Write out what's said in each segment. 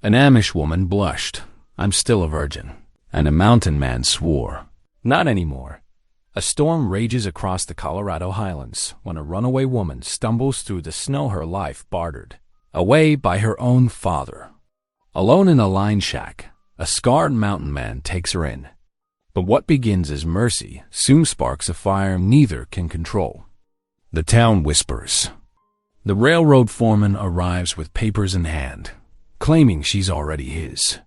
An Amish woman blushed. "I'm still a virgin." And a mountain man swore. "Not anymore." A storm rages across the Colorado highlands when a runaway woman stumbles through the snow her life bartered away by her own father. Alone in a line shack, a scarred mountain man takes her in. But what begins as mercy soon sparks a fire neither can control. The town whispers. The railroad foreman arrives with papers in hand, claiming she's already his.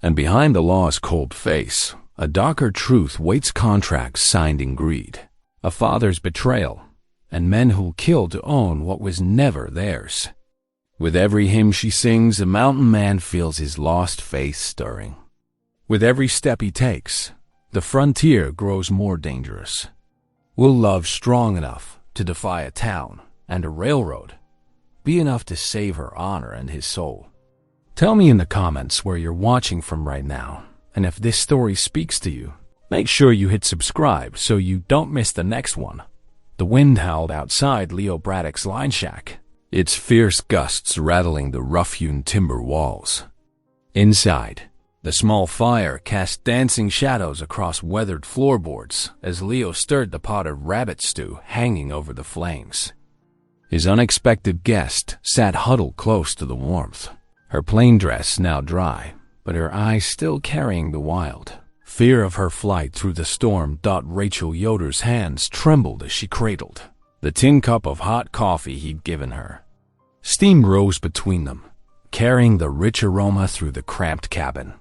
And behind the law's cold face, a darker truth waits contracts signed in greed, a father's betrayal, and men who'll kill to own what was never theirs. With every hymn she sings, the mountain man feels his lost faith stirring. With every step he takes, the frontier grows more dangerous. Will love strong enough to defy a town and a railroad be enough to save her honor and his soul? Tell me in the comments where you're watching from right now, and if this story speaks to you, make sure you hit subscribe so you don't miss the next one. The wind howled outside Leo Braddock's line shack, its fierce gusts rattling the rough-hewn timber walls. Inside, the small fire cast dancing shadows across weathered floorboards as Leo stirred the pot of rabbit stew hanging over the flames. His unexpected guest sat huddled close to the warmth, her plain dress now dry, but her eyes still carrying the wild fear of her flight through the storm. Rachel Yoder's hands trembled as she cradled the tin cup of hot coffee he'd given her. Steam rose between them, carrying the rich aroma through the cramped cabin.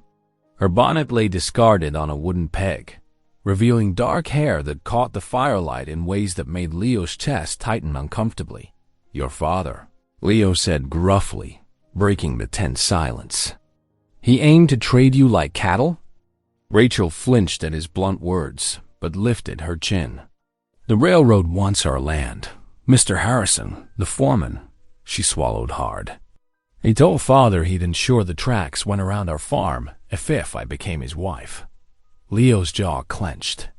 Her bonnet lay discarded on a wooden peg, revealing dark hair that caught the firelight in ways that made Leo's chest tighten uncomfortably. "Your father," Leo said gruffly, breaking the tense silence. "He aimed to trade you like cattle?" Rachel flinched at his blunt words, but lifted her chin. "The railroad wants our land. Mr. Harrison, the foreman," she swallowed hard. "He told father he'd ensure the tracks went around our farm if I became his wife." Leo's jaw clenched.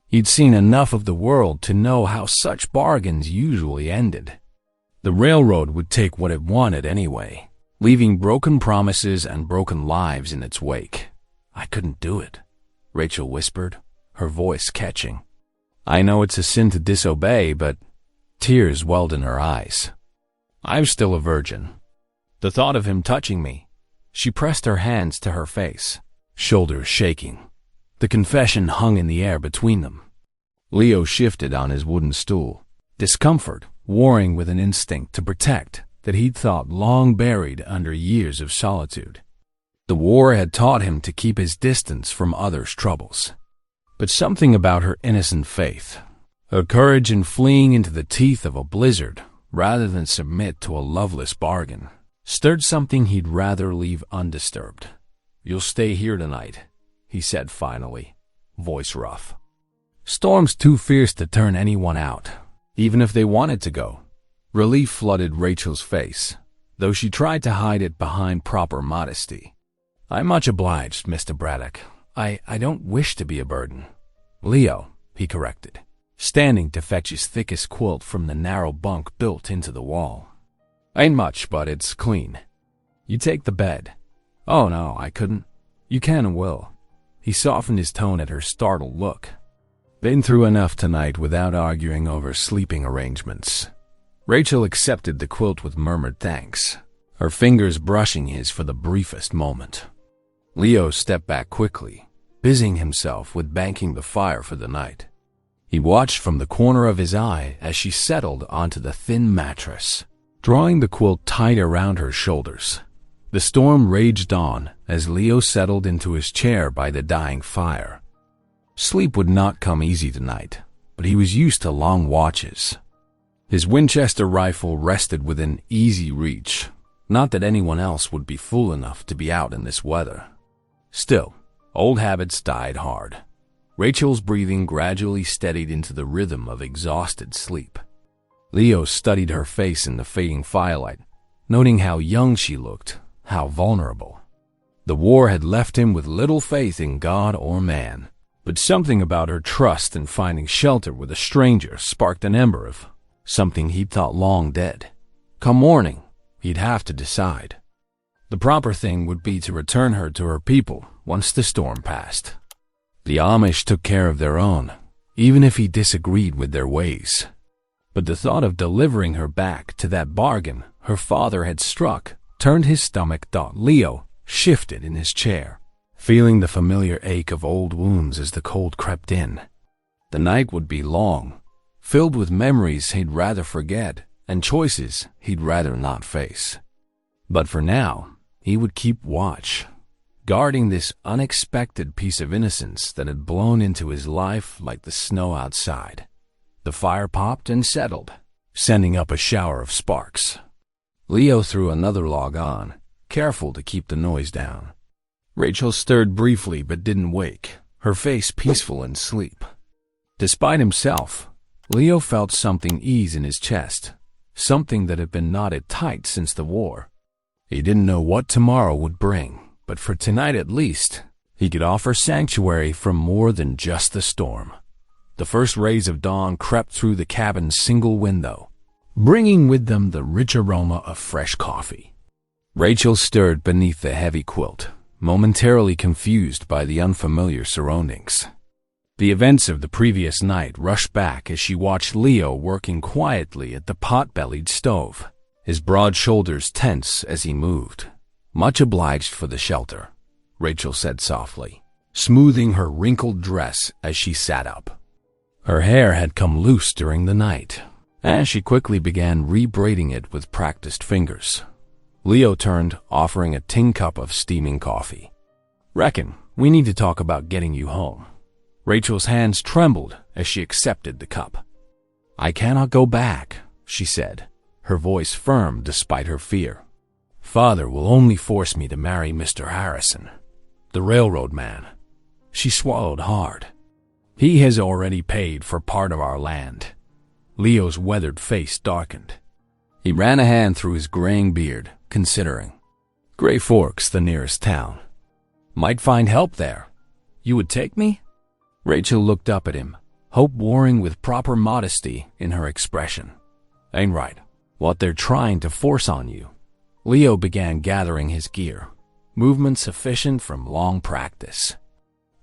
He'd seen enough of the world to know how such bargains usually ended. The railroad would take what it wanted anyway, leaving broken promises and broken lives in its wake. "I couldn't do it," Rachel whispered, her voice catching. "I know it's a sin to disobey, but..." Tears welled in her eyes. "I'm still a virgin." The thought of him touching me. She pressed her hands to her face, shoulders shaking. The confession hung in the air between them. Leo shifted on his wooden stool, discomfort warring with an instinct to protect that he'd thought long buried under years of solitude. The war had taught him to keep his distance from others' troubles. But something about her innocent faith, her courage in fleeing into the teeth of a blizzard rather than submit to a loveless bargain, stirred something he'd rather leave undisturbed. "You'll stay here tonight," he said finally, voice rough. "Storm's too fierce to turn anyone out, even if they wanted to go." Relief flooded Rachel's face, though she tried to hide it behind proper modesty. "I'm much obliged, Mr. Braddock. I don't wish to be a burden." "Leo," he corrected, standing to fetch his thickest quilt from the narrow bunk built into the wall. "Ain't much, but it's clean. You take the bed." "Oh no, I couldn't." "You can and will." He softened his tone at her startled look. "Been through enough tonight without arguing over sleeping arrangements." Rachel accepted the quilt with murmured thanks, her fingers brushing his for the briefest moment. Leo stepped back quickly, busying himself with banking the fire for the night. He watched from the corner of his eye as she settled onto the thin mattress, drawing the quilt tight around her shoulders. The storm raged on as Leo settled into his chair by the dying fire. Sleep would not come easy tonight, but he was used to long watches. His Winchester rifle rested within easy reach, not that anyone else would be fool enough to be out in this weather. Still, old habits died hard. Rachel's breathing gradually steadied into the rhythm of exhausted sleep. Leo studied her face in the fading firelight, noting how young she looked, how vulnerable. The war had left him with little faith in God or man, but something about her trust in finding shelter with a stranger sparked an ember of something he'd thought long dead. Come morning, he'd have to decide. The proper thing would be to return her to her people once the storm passed. The Amish took care of their own, even if he disagreed with their ways. But the thought of delivering her back to that bargain her father had struck turned his stomach. Leo shifted in his chair, feeling the familiar ache of old wounds as the cold crept in. The night would be long, filled with memories he'd rather forget and choices he'd rather not face. But for now, he would keep watch, guarding this unexpected piece of innocence that had blown into his life like the snow outside. The fire popped and settled, sending up a shower of sparks. Leo threw another log on, careful to keep the noise down. Rachel stirred briefly but didn't wake, her face peaceful in sleep. Despite himself, Leo felt something ease in his chest, something that had been knotted tight since the war. He didn't know what tomorrow would bring, but for tonight at least, he could offer sanctuary from more than just the storm. The first rays of dawn crept through the cabin's single window, bringing with them the rich aroma of fresh coffee. Rachel stirred beneath the heavy quilt, momentarily confused by the unfamiliar surroundings. The events of the previous night rushed back as she watched Leo working quietly at the pot-bellied stove, his broad shoulders tense as he moved. "Much obliged for the shelter," Rachel said softly, smoothing her wrinkled dress as she sat up. Her hair had come loose during the night, and she quickly began re-braiding it with practiced fingers. Leo turned, offering a tin cup of steaming coffee. "Reckon we need to talk about getting you home." Rachel's hands trembled as she accepted the cup. "I cannot go back," she said, her voice firm despite her fear. "Father will only force me to marry Mr. Harrison, the railroad man." She swallowed hard. "He has already paid for part of our land." Leo's weathered face darkened. He ran a hand through his graying beard, considering. "Gray Fork's the nearest town. Might find help there. You would take me?" Rachel looked up at him, hope warring with proper modesty in her expression. "Ain't right. What they're trying to force on you." Leo began gathering his gear, movement sufficient from long practice.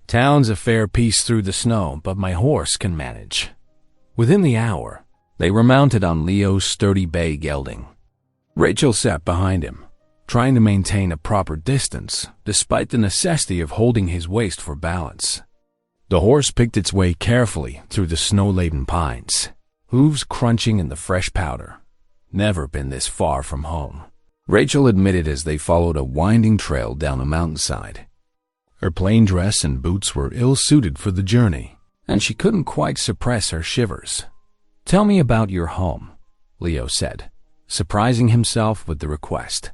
"Town's a fair piece through the snow, but my horse can manage." Within the hour, they were mounted on Leo's sturdy bay gelding. Rachel sat behind him, trying to maintain a proper distance despite the necessity of holding his waist for balance. The horse picked its way carefully through the snow-laden pines, hooves crunching in the fresh powder. Never been this far from home, Rachel admitted as they followed a winding trail down a mountainside. Her plain dress and boots were ill-suited for the journey, and she couldn't quite suppress her shivers. "Tell me about your home," Leo said, surprising himself with the request.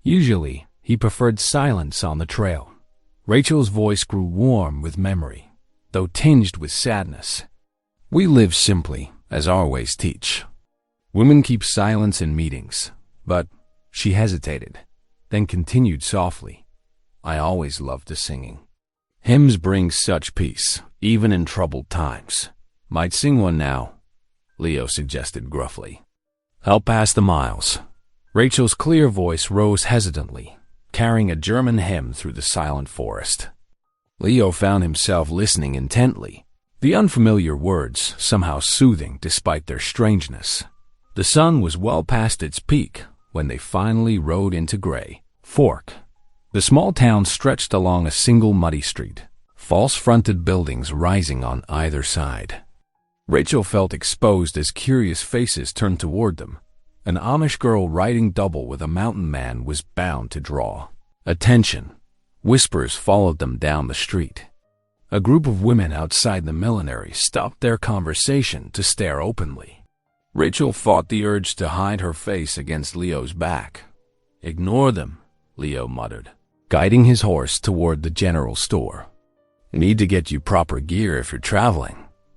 Usually, he preferred silence on the trail. Rachel's voice grew warm with memory, though tinged with sadness. "We live simply, as our ways teach. Women keep silence in meetings, but—" She hesitated, then continued softly. "I always loved the singing. Hymns bring such peace, even in troubled times. Might sing one now," Leo suggested gruffly. "Help pass the miles." Rachel's clear voice rose hesitantly, carrying a German hymn through the silent forest. Leo found himself listening intently, the unfamiliar words somehow soothing despite their strangeness. The sun was well past its peak when they finally rode into Gray Fork. The small town stretched along a single muddy street, false-fronted buildings rising on either side. Rachel felt exposed as curious faces turned toward them. An Amish girl riding double with a mountain man was bound to draw attention. Whispers followed them down the street. A group of women outside the millinery stopped their conversation to stare openly. Rachel fought the urge to hide her face against Leo's back. "Ignore them," Leo muttered, guiding his horse toward the general store. "Need to get you proper gear if you're traveling."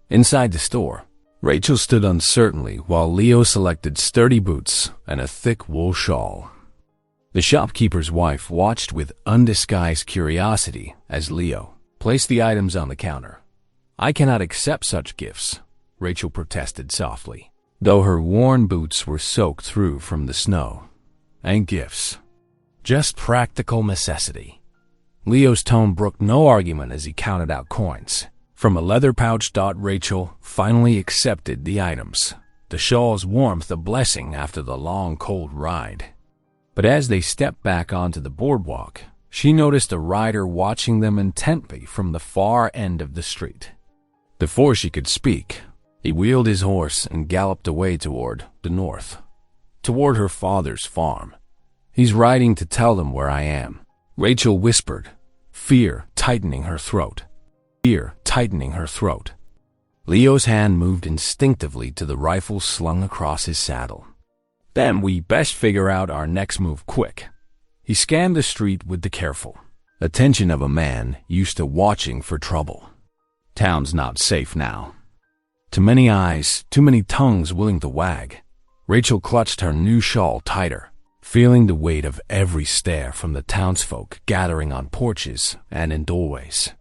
Inside the store, Rachel stood uncertainly while Leo selected sturdy boots and a thick wool shawl. The shopkeeper's wife watched with undisguised curiosity as Leo placed the items on the counter. "I cannot accept such gifts," Rachel protested softly, though her worn boots were soaked through from the snow. "Ain't gifts." Just practical necessity. Leo's tone brooked no argument as he counted out coins. From a leather pouch. Rachel finally accepted the items, the shawl's warmth a blessing after the long, cold ride. But as they stepped back onto the boardwalk, she noticed a rider watching them intently from the far end of the street. Before she could speak, he wheeled his horse and galloped away toward the north, toward her father's farm. "He's riding to tell them where I am," Rachel whispered, fear tightening her throat. Leo's hand moved instinctively to the rifle slung across his saddle. "Then we best figure out our next move quick." He scanned the street with the careful attention of a man used to watching for trouble. Town's not safe now. Too many eyes, too many tongues willing to wag. Rachel clutched her new shawl tighter, feeling the weight of every stare from the townsfolk gathering on porches and in doorways.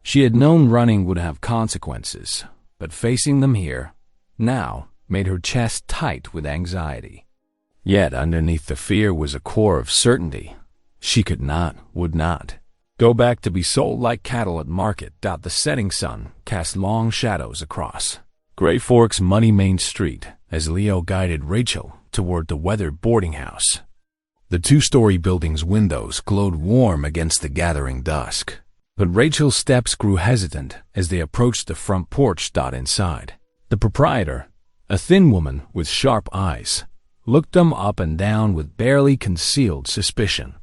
She had known running would have consequences, but facing them here, now, made her chest tight with anxiety. Yet underneath the fear was a core of certainty. She could not, would not, go back to be sold like cattle at market. The setting sun cast long shadows across Gray Fork's muddy main street as Leo guided Rachel toward the weathered boarding house. The two-story building's windows glowed warm against the gathering dusk, but Rachel's steps grew hesitant as they approached the front porch. Inside, the proprietor, a thin woman with sharp eyes, looked them up and down with barely concealed suspicion.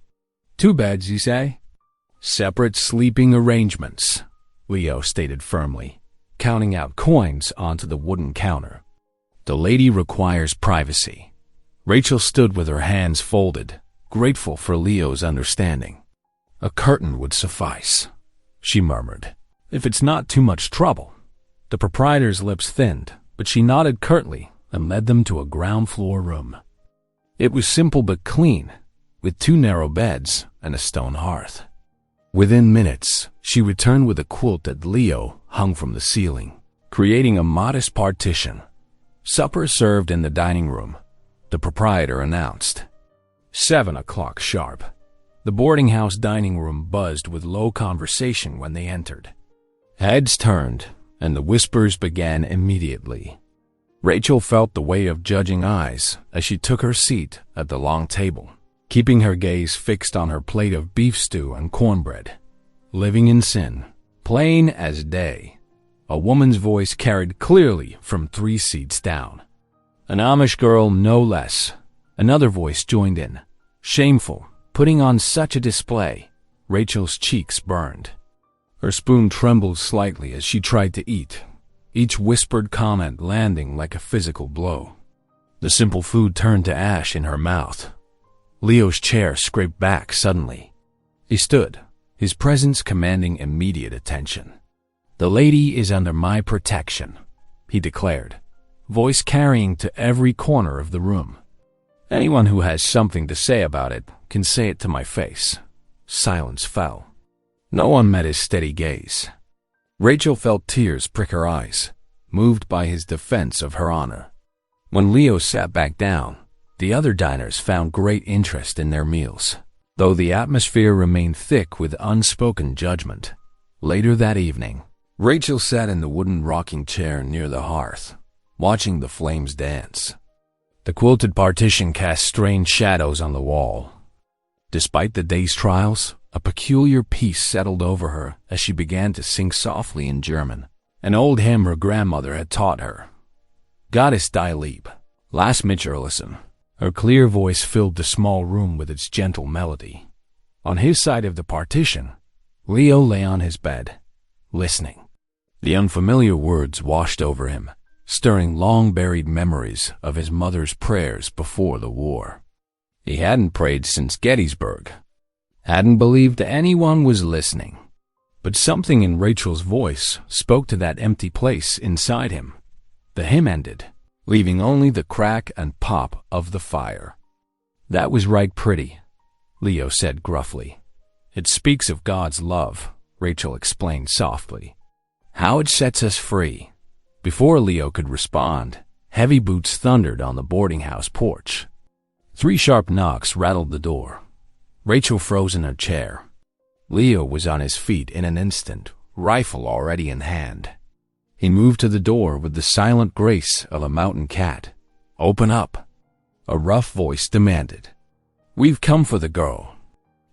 "Two beds, you say?" "Separate sleeping arrangements," Leo stated firmly, counting out coins onto the wooden counter. "The lady requires privacy." Rachel stood with her hands folded, grateful for Leo's understanding. "A curtain would suffice," she murmured, "if it's not too much trouble." The proprietor's lips thinned, but she nodded curtly and led them to a ground-floor room. It was simple but clean, with two narrow beds and a stone hearth. Within minutes, she returned with a quilt that Leo hung from the ceiling, creating a modest partition. "Supper served in the dining room," the proprietor announced. 7 o'clock sharp. The boarding house dining room buzzed with low conversation when they entered. Heads turned, and the whispers began immediately. Rachel felt the weight of judging eyes as she took her seat at the long table, keeping her gaze fixed on her plate of beef stew and cornbread. "Living in sin, plain as day," a woman's voice carried clearly from 3 seats down. "An Amish girl, no less," another voice joined in. "Shameful, putting on such a display." Rachel's cheeks burned. Her spoon trembled slightly as she tried to eat, each whispered comment landing like a physical blow. The simple food turned to ash in her mouth. Leo's chair scraped back suddenly. He stood, his presence commanding immediate attention. "The lady is under my protection," he declared, voice carrying to every corner of the room. "Anyone who has something to say about it can say it to my face." Silence fell. No one met his steady gaze. Rachel felt tears prick her eyes, moved by his defense of her honor. When Leo sat back down, the other diners found great interest in their meals, though the atmosphere remained thick with unspoken judgment. Later that evening, Rachel sat in the wooden rocking chair near the hearth, watching the flames dance. The quilted partition cast strange shadows on the wall. Despite the day's trials, a peculiar peace settled over her as she began to sing softly in German, an old hymn her grandmother had taught her. "Gott ist die Liebe, lass mich erlösen." Her clear voice filled the small room with its gentle melody. On his side of the partition, Leo lay on his bed, listening. The unfamiliar words washed over him, stirring long-buried memories of his mother's prayers before the war. He hadn't prayed since Gettysburg, hadn't believed anyone was listening. But something in Rachel's voice spoke to that empty place inside him. The hymn ended, leaving only the crack and pop of the fire. "That was right pretty," Leo said gruffly. "It speaks of God's love," Rachel explained softly. "How it sets us free." Before Leo could respond, heavy boots thundered on the boarding house porch. 3 sharp knocks rattled the door. Rachel froze in her chair. Leo was on his feet in an instant, rifle already in hand. He moved to the door with the silent grace of a mountain cat. "Open up," a rough voice demanded. "We've come for the girl.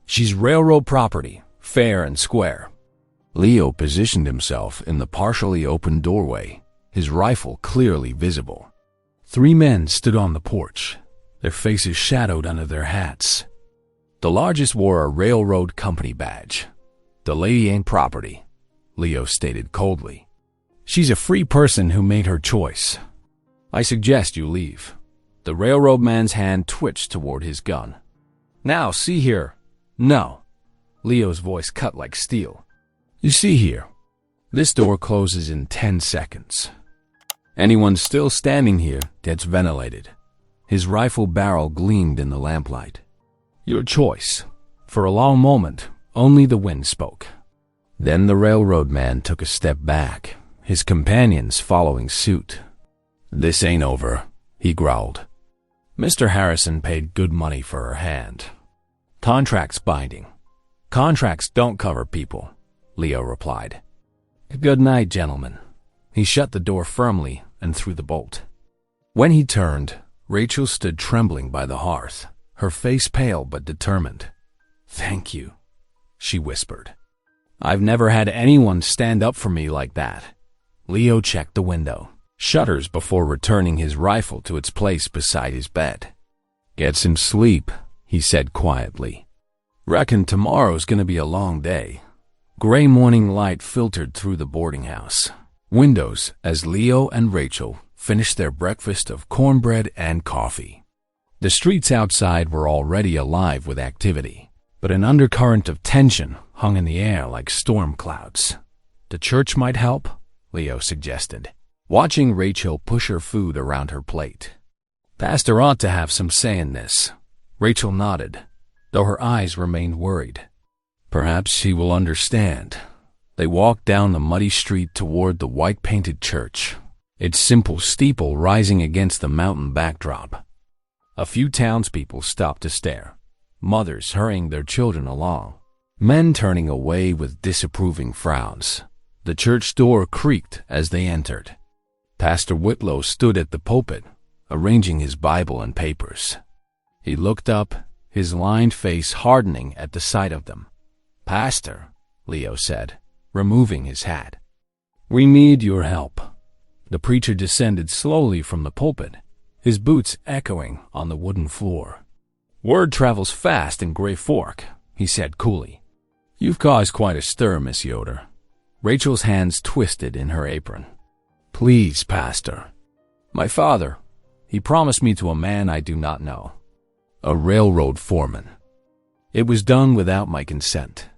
She's railroad property, fair and square." Leo positioned himself in the partially open doorway, his rifle clearly visible. 3 men stood on the porch, their faces shadowed under their hats. The largest wore a railroad company badge. "The lady ain't property," Leo stated coldly. "She's a free person who made her choice. I suggest you leave." The railroad man's hand twitched toward his gun. "Now, see here." "No." Leo's voice cut like steel. "You see here. This door closes in 10 seconds. Anyone still standing here gets ventilated." His rifle barrel gleamed in the lamplight. "Your choice." For a long moment, only the wind spoke. Then the railroad man took a step back, his companions following suit. "This ain't over," he growled. Mr. Harrison paid good money for her hand. "Contract's binding." "Contracts don't cover people," Leo replied. "Good night, gentlemen." He shut the door firmly and threw the bolt. When he turned, Rachel stood trembling by the hearth, her face pale but determined. "Thank you," she whispered. "I've never had anyone stand up for me like that." Leo checked the window shutters before returning his rifle to its place beside his bed. "Get some sleep," he said quietly. "Reckon tomorrow's gonna be a long day." Gray morning light filtered through the boarding house windows as Leo and Rachel finished their breakfast of cornbread and coffee. The streets outside were already alive with activity, but an undercurrent of tension hung in the air like storm clouds. "The church might help," Leo suggested, watching Rachel push her food around her plate. "Pastor ought to have some say in this." Rachel nodded, though her eyes remained worried. "Perhaps he will understand." They walked down the muddy street toward the white-painted church, its simple steeple rising against the mountain backdrop. A few townspeople stopped to stare, mothers hurrying their children along, men turning away with disapproving frowns. The church door creaked as they entered. Pastor Whitlow stood at the pulpit, arranging his Bible and papers. He looked up, his lined face hardening at the sight of them. "Pastor," Leo said, removing his hat, "we need your help." The preacher descended slowly from the pulpit, his boots echoing on the wooden floor. "Word travels fast in Gray Fork," he said coolly. "You've caused quite a stir, Miss Yoder." Rachel's hands twisted in her apron. "Please, Pastor." "My father. He promised me to a man I do not know." "A railroad foreman." "It was done without my consent.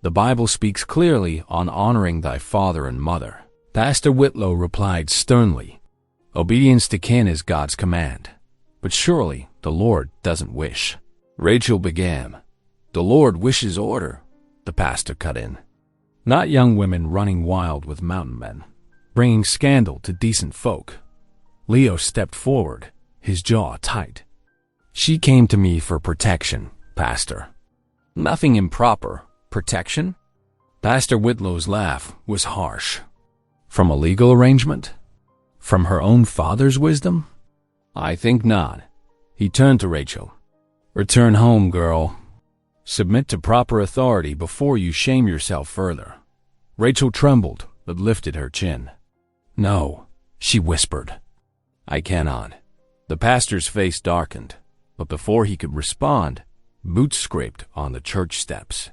The Bible speaks clearly on honoring thy father and mother." Pastor Whitlow replied sternly, "Obedience to kin is God's command, but surely the Lord doesn't wish." Rachel began. "The Lord wishes order," the pastor cut in. "Not young women running wild with mountain men, bringing scandal to decent folk." Leo stepped forward, his jaw tight. "She came to me for protection, Pastor." "Nothing improper. Protection?" Pastor Whitlow's laugh was harsh. "From a legal arrangement? From her own father's wisdom?" "I think not." He turned to Rachel. "Return home, girl. Submit to proper authority before you shame yourself further." Rachel trembled, but lifted her chin. "No," she whispered. "I cannot." The pastor's face darkened, but before he could respond, boots scraped on the church steps.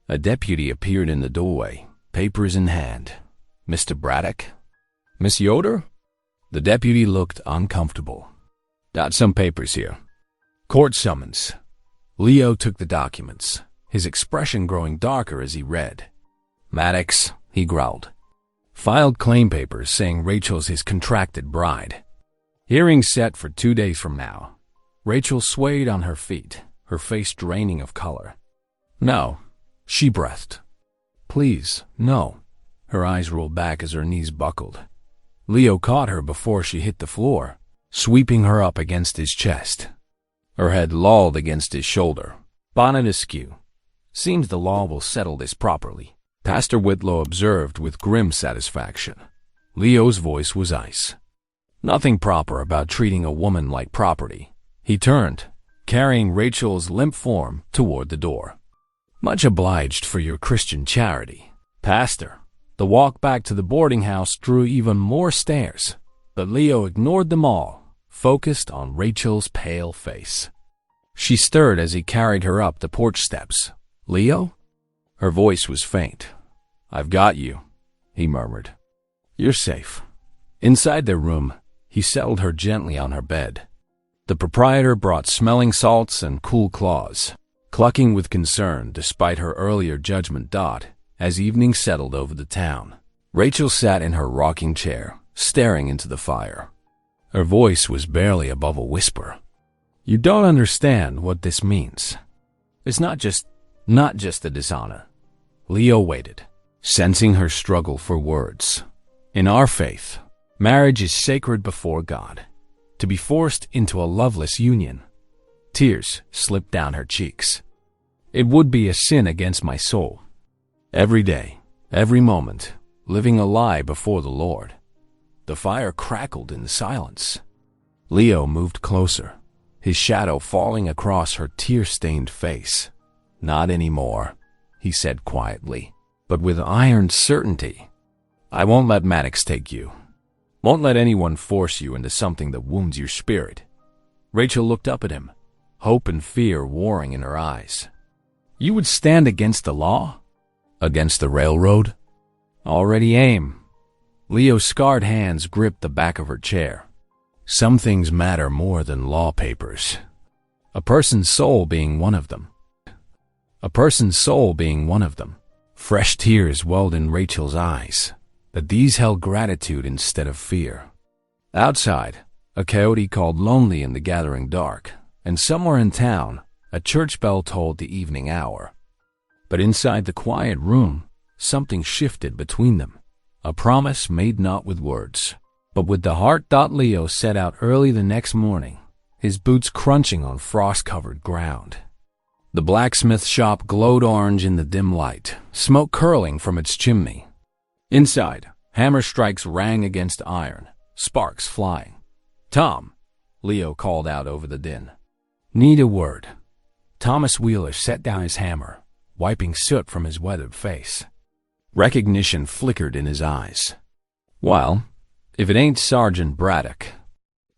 A deputy appeared in the doorway, papers in hand. "Mr. Braddock?" "Miss Yoder?" The deputy looked uncomfortable. "Got some papers here." "Court summons." Leo took the documents, his expression growing darker as he read. "Maddox," he growled. "Filed claim papers saying Rachel's his contracted bride. Hearing set for 2 days from now." Rachel swayed on her feet, her face draining of color. "No," she breathed. "Please, no." Her eyes rolled back as her knees buckled. Leo caught her before she hit the floor, sweeping her up against his chest. Her head lolled against his shoulder, bonnet askew. Seems the law will settle this properly, Pastor Whitlow observed with grim satisfaction. Leo's voice was ice. Nothing proper about treating a woman like property. He turned, carrying Rachel's limp form toward the door. Much obliged for your Christian charity, Pastor. The walk back to the boarding house drew even more stares, but Leo ignored them all, focused on Rachel's pale face. She stirred as he carried her up the porch steps. Leo? Her voice was faint. I've got you, he murmured. You're safe. Inside their room, he settled her gently on her bed. The proprietor brought smelling salts and cool cloths, clucking with concern despite her earlier judgment. As evening settled over the town, Rachel sat in her rocking chair, staring into the fire. Her voice was barely above a whisper. You don't understand what this means. It's not just a dishonor. Leo waited, sensing her struggle for words. In our faith, marriage is sacred before God. To be forced into a loveless union. Tears slipped down her cheeks. It would be a sin against my soul. Every day, every moment, living a lie before the Lord. The fire crackled in the silence. Leo moved closer, his shadow falling across her tear-stained face. Not anymore, he said quietly, but with iron certainty. I won't let Maddox take you. Won't let anyone force you into something that wounds your spirit. Rachel looked up at him, hope and fear warring in her eyes. You would stand against the law? Against the railroad? Already aim. Leo's scarred hands gripped the back of her chair. Some things matter more than law papers. A person's soul being one of them. Fresh tears welled in Rachel's eyes, but these held gratitude instead of fear. Outside, a coyote called lonely in the gathering dark, and somewhere in town, a church bell tolled the evening hour. But inside the quiet room, something shifted between them, a promise made not with words, but with the heart. Leo set out early the next morning, his boots crunching on frost-covered ground. The blacksmith shop glowed orange in the dim light, smoke curling from its chimney. Inside, hammer strikes rang against iron, sparks flying. Tom, Leo called out over the din. Need a word. Thomas Wheeler set down his hammer, wiping soot from his weathered face. Recognition flickered in his eyes. Well, if it ain't Sergeant Braddock.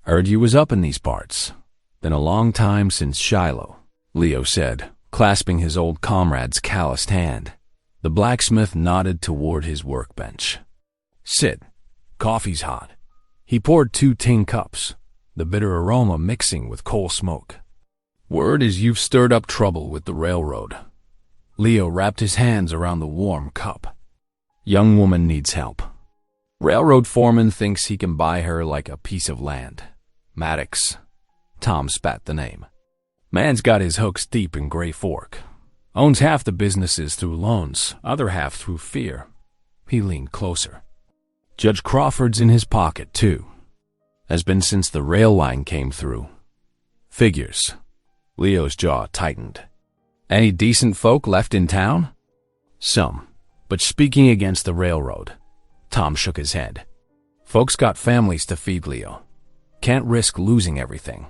Heard you was up in these parts. Been a long time since Shiloh, Leo said, clasping his old comrade's calloused hand. The blacksmith nodded toward his workbench. Sit. Coffee's hot. He poured 2 tin cups, the bitter aroma mixing with coal smoke. Word is you've stirred up trouble with the railroad. Leo wrapped his hands around the warm cup. Young woman needs help. Railroad foreman thinks he can buy her like a piece of land. Maddox. Tom spat the name. Man's got his hooks deep in Gray Fork. Owns half the businesses through loans, other half through fear. He leaned closer. Judge Crawford's in his pocket, too. Has been since the rail line came through. Figures. Leo's jaw tightened. Any decent folk left in town? Some, but speaking against the railroad. Tom shook his head. Folks got families to feed, Leo. Can't risk losing everything.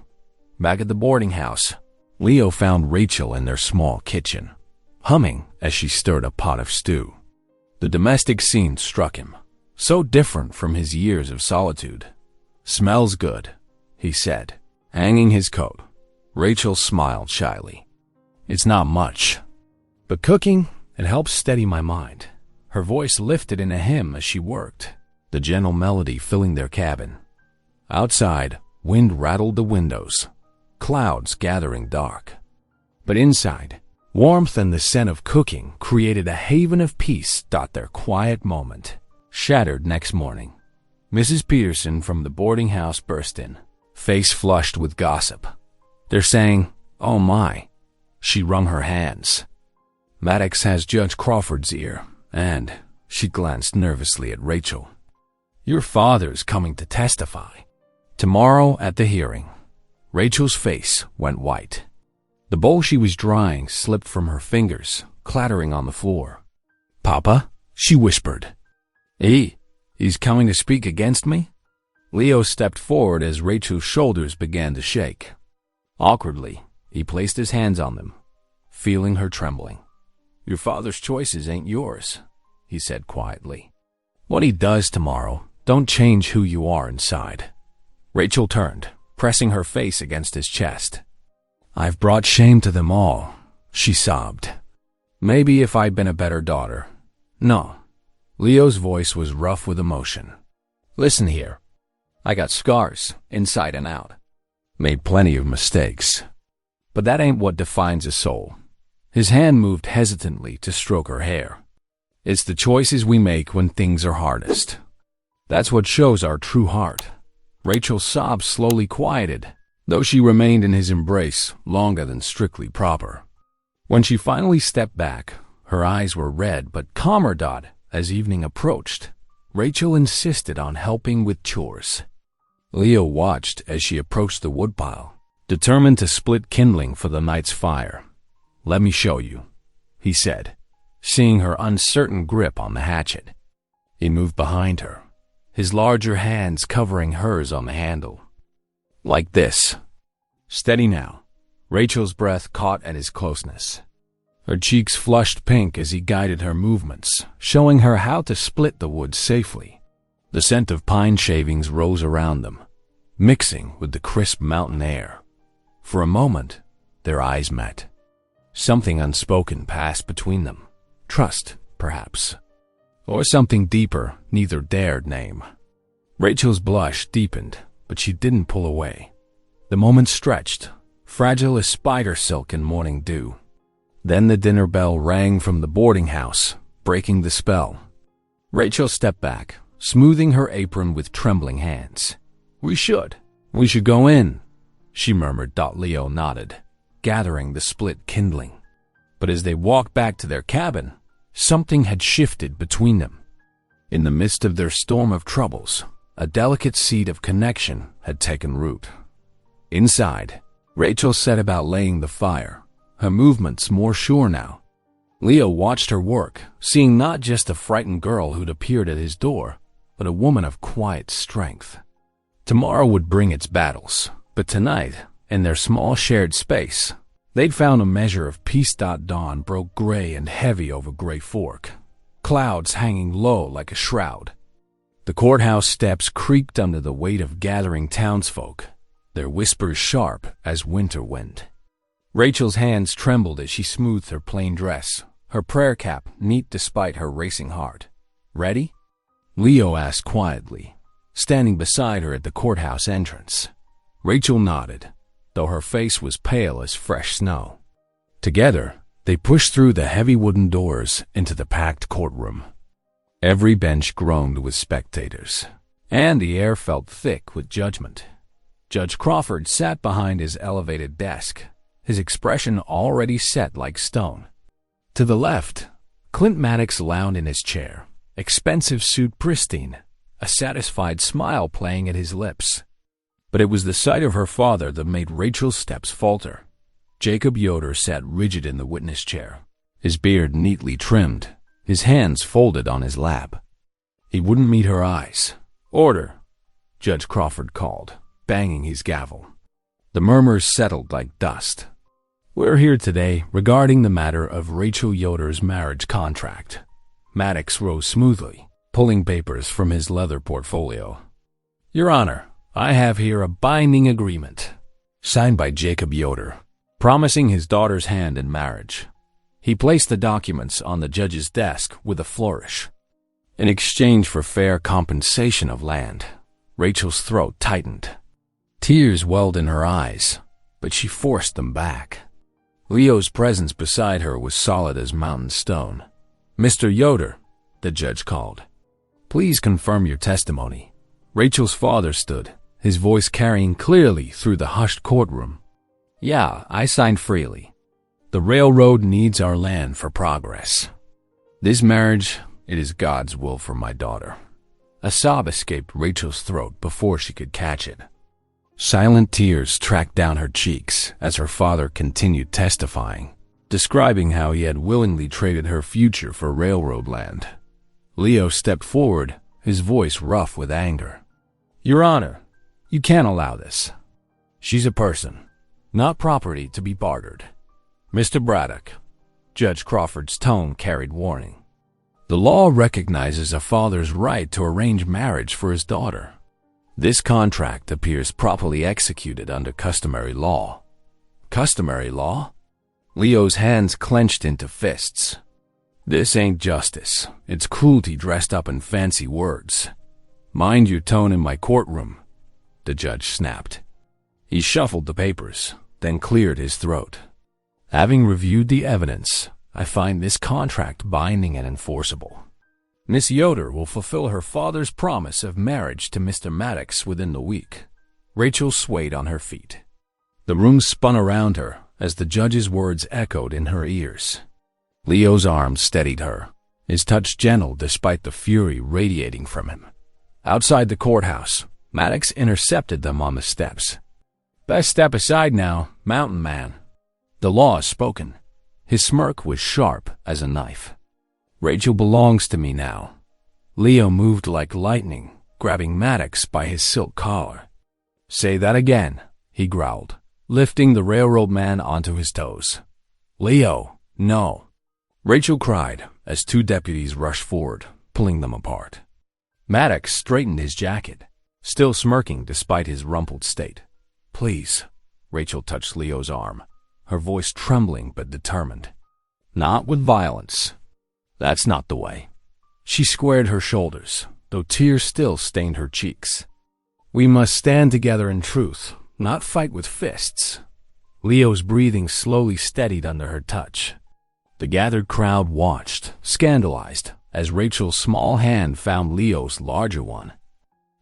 Back at the boarding house, Leo found Rachel in their small kitchen, humming as she stirred a pot of stew. The domestic scene struck him, so different from his years of solitude. Smells good, he said, hanging his coat. Rachel smiled shyly. It's not much, but cooking, it helps steady my mind. Her voice lifted in a hymn as she worked, the gentle melody filling their cabin. Outside, wind rattled the windows, clouds gathering dark. But inside, warmth and the scent of cooking created a haven of peace. Their quiet moment shattered next morning. Mrs. Peterson from the boarding house burst in, face flushed with gossip. They're saying, oh my. She wrung her hands. Maddox has Judge Crawford's ear, and she glanced nervously at Rachel. Your father's coming to testify. Tomorrow at the hearing. Rachel's face went white. The bowl she was drying slipped from her fingers, clattering on the floor. "Papa?" she whispered. He's coming to speak against me?" Leo stepped forward as Rachel's shoulders began to shake. Awkwardly, he placed his hands on them, feeling her trembling. "Your father's choices ain't yours," he said quietly. "What he does tomorrow don't change who you are inside." Rachel turned, pressing her face against his chest. "I've brought shame to them all," she sobbed. "Maybe if I'd been a better daughter." "No." Leo's voice was rough with emotion. "Listen here. I got scars, inside and out. Made plenty of mistakes. But that ain't what defines a soul." His hand moved hesitantly to stroke her hair. "It's the choices we make when things are hardest. That's what shows our true heart." Rachel's sobs slowly quieted, though she remained in his embrace longer than strictly proper. When she finally stepped back, her eyes were red but calmer. As evening approached, Rachel insisted on helping with chores. Leo watched as she approached the woodpile, determined to split kindling for the night's fire. "Let me show you," he said, seeing her uncertain grip on the hatchet. He moved behind her, his larger hands covering hers on the handle. "Like this. Steady now." Rachel's breath caught at his closeness. Her cheeks flushed pink as he guided her movements, showing her how to split the wood safely. The scent of pine shavings rose around them, mixing with the crisp mountain air. For a moment, their eyes met. Something unspoken passed between them. Trust, perhaps. Or something deeper neither dared name. Rachel's blush deepened, but she didn't pull away. The moment stretched, fragile as spider silk in morning dew. Then the dinner bell rang from the boarding house, breaking the spell. Rachel stepped back, smoothing her apron with trembling hands. We should go in," she murmured. Leo nodded, gathering the split kindling. But as they walked back to their cabin, something had shifted between them. In the midst of their storm of troubles, a delicate seed of connection had taken root. Inside, Rachel set about laying the fire, her movements more sure now. Leo watched her work, seeing not just a frightened girl who'd appeared at his door, but a woman of quiet strength. Tomorrow would bring its battles, but tonight, in their small shared space, they'd found a measure of peace. Dawn broke gray and heavy over Gray Fork, clouds hanging low like a shroud. The courthouse steps creaked under the weight of gathering townsfolk, their whispers sharp as winter wind. Rachel's hands trembled as she smoothed her plain dress, her prayer cap neat despite her racing heart. "Ready?" Leo asked quietly, standing beside her at the courthouse entrance. Rachel nodded, though her face was pale as fresh snow. Together, they pushed through the heavy wooden doors into the packed courtroom. Every bench groaned with spectators, and the air felt thick with judgment. Judge Crawford sat behind his elevated desk, his expression already set like stone. To the left, Clint Maddox lounged in his chair, expensive suit pristine, a satisfied smile playing at his lips. But it was the sight of her father that made Rachel's steps falter. Jacob Yoder sat rigid in the witness chair, his beard neatly trimmed, his hands folded on his lap. He wouldn't meet her eyes. "Order," Judge Crawford called, banging his gavel. The murmurs settled like dust. "We're here today regarding the matter of Rachel Yoder's marriage contract." Maddox rose smoothly, pulling papers from his leather portfolio. "Your Honor, I have here a binding agreement, signed by Jacob Yoder, promising his daughter's hand in marriage." He placed the documents on the judge's desk with a flourish. "In exchange for fair compensation of land." Rachel's throat tightened. Tears welled in her eyes, but she forced them back. Leo's presence beside her was solid as mountain stone. "Mr. Yoder," the judge called, "please confirm your testimony." Rachel's father stood, his voice carrying clearly through the hushed courtroom. "Yeah, I signed freely. The railroad needs our land for progress. This marriage, it is God's will for my daughter." A sob escaped Rachel's throat before she could catch it. Silent tears tracked down her cheeks as her father continued testifying, describing how he had willingly traded her future for railroad land. Leo stepped forward, his voice rough with anger. "Your Honor, you can't allow this. She's a person, not property to be bartered." "Mr. Braddock," Judge Crawford's tone carried warning. "The law recognizes a father's right to arrange marriage for his daughter. This contract appears properly executed under customary law." "Customary law?" Leo's hands clenched into fists. "This ain't justice. It's cruelty dressed up in fancy words. Mind your tone in my courtroom," the judge snapped. He shuffled the papers, then cleared his throat. "Having reviewed the evidence, I find this contract binding and enforceable. Miss Yoder will fulfill her father's promise of marriage to Mr. Maddox within the week." Rachel swayed on her feet. The room spun around her as the judge's words echoed in her ears. Leo's arm steadied her, his touch gentle despite the fury radiating from him. Outside the courthouse, Maddox intercepted them on the steps. "Best step aside now, mountain man. The law is spoken." His smirk was sharp as a knife. "Rachel belongs to me now." Leo moved like lightning, grabbing Maddox by his silk collar. "Say that again," he growled, lifting the railroad man onto his toes. "Leo, no." Rachel cried as two deputies rushed forward, pulling them apart. Maddox straightened his jacket, still smirking despite his rumpled state. "Please," Rachel touched Leo's arm, her voice trembling but determined. "Not with violence. That's not the way." She squared her shoulders, though tears still stained her cheeks. "We must stand together in truth, not fight with fists." Leo's breathing slowly steadied under her touch. The gathered crowd watched, scandalized, as Rachel's small hand found Leo's larger one.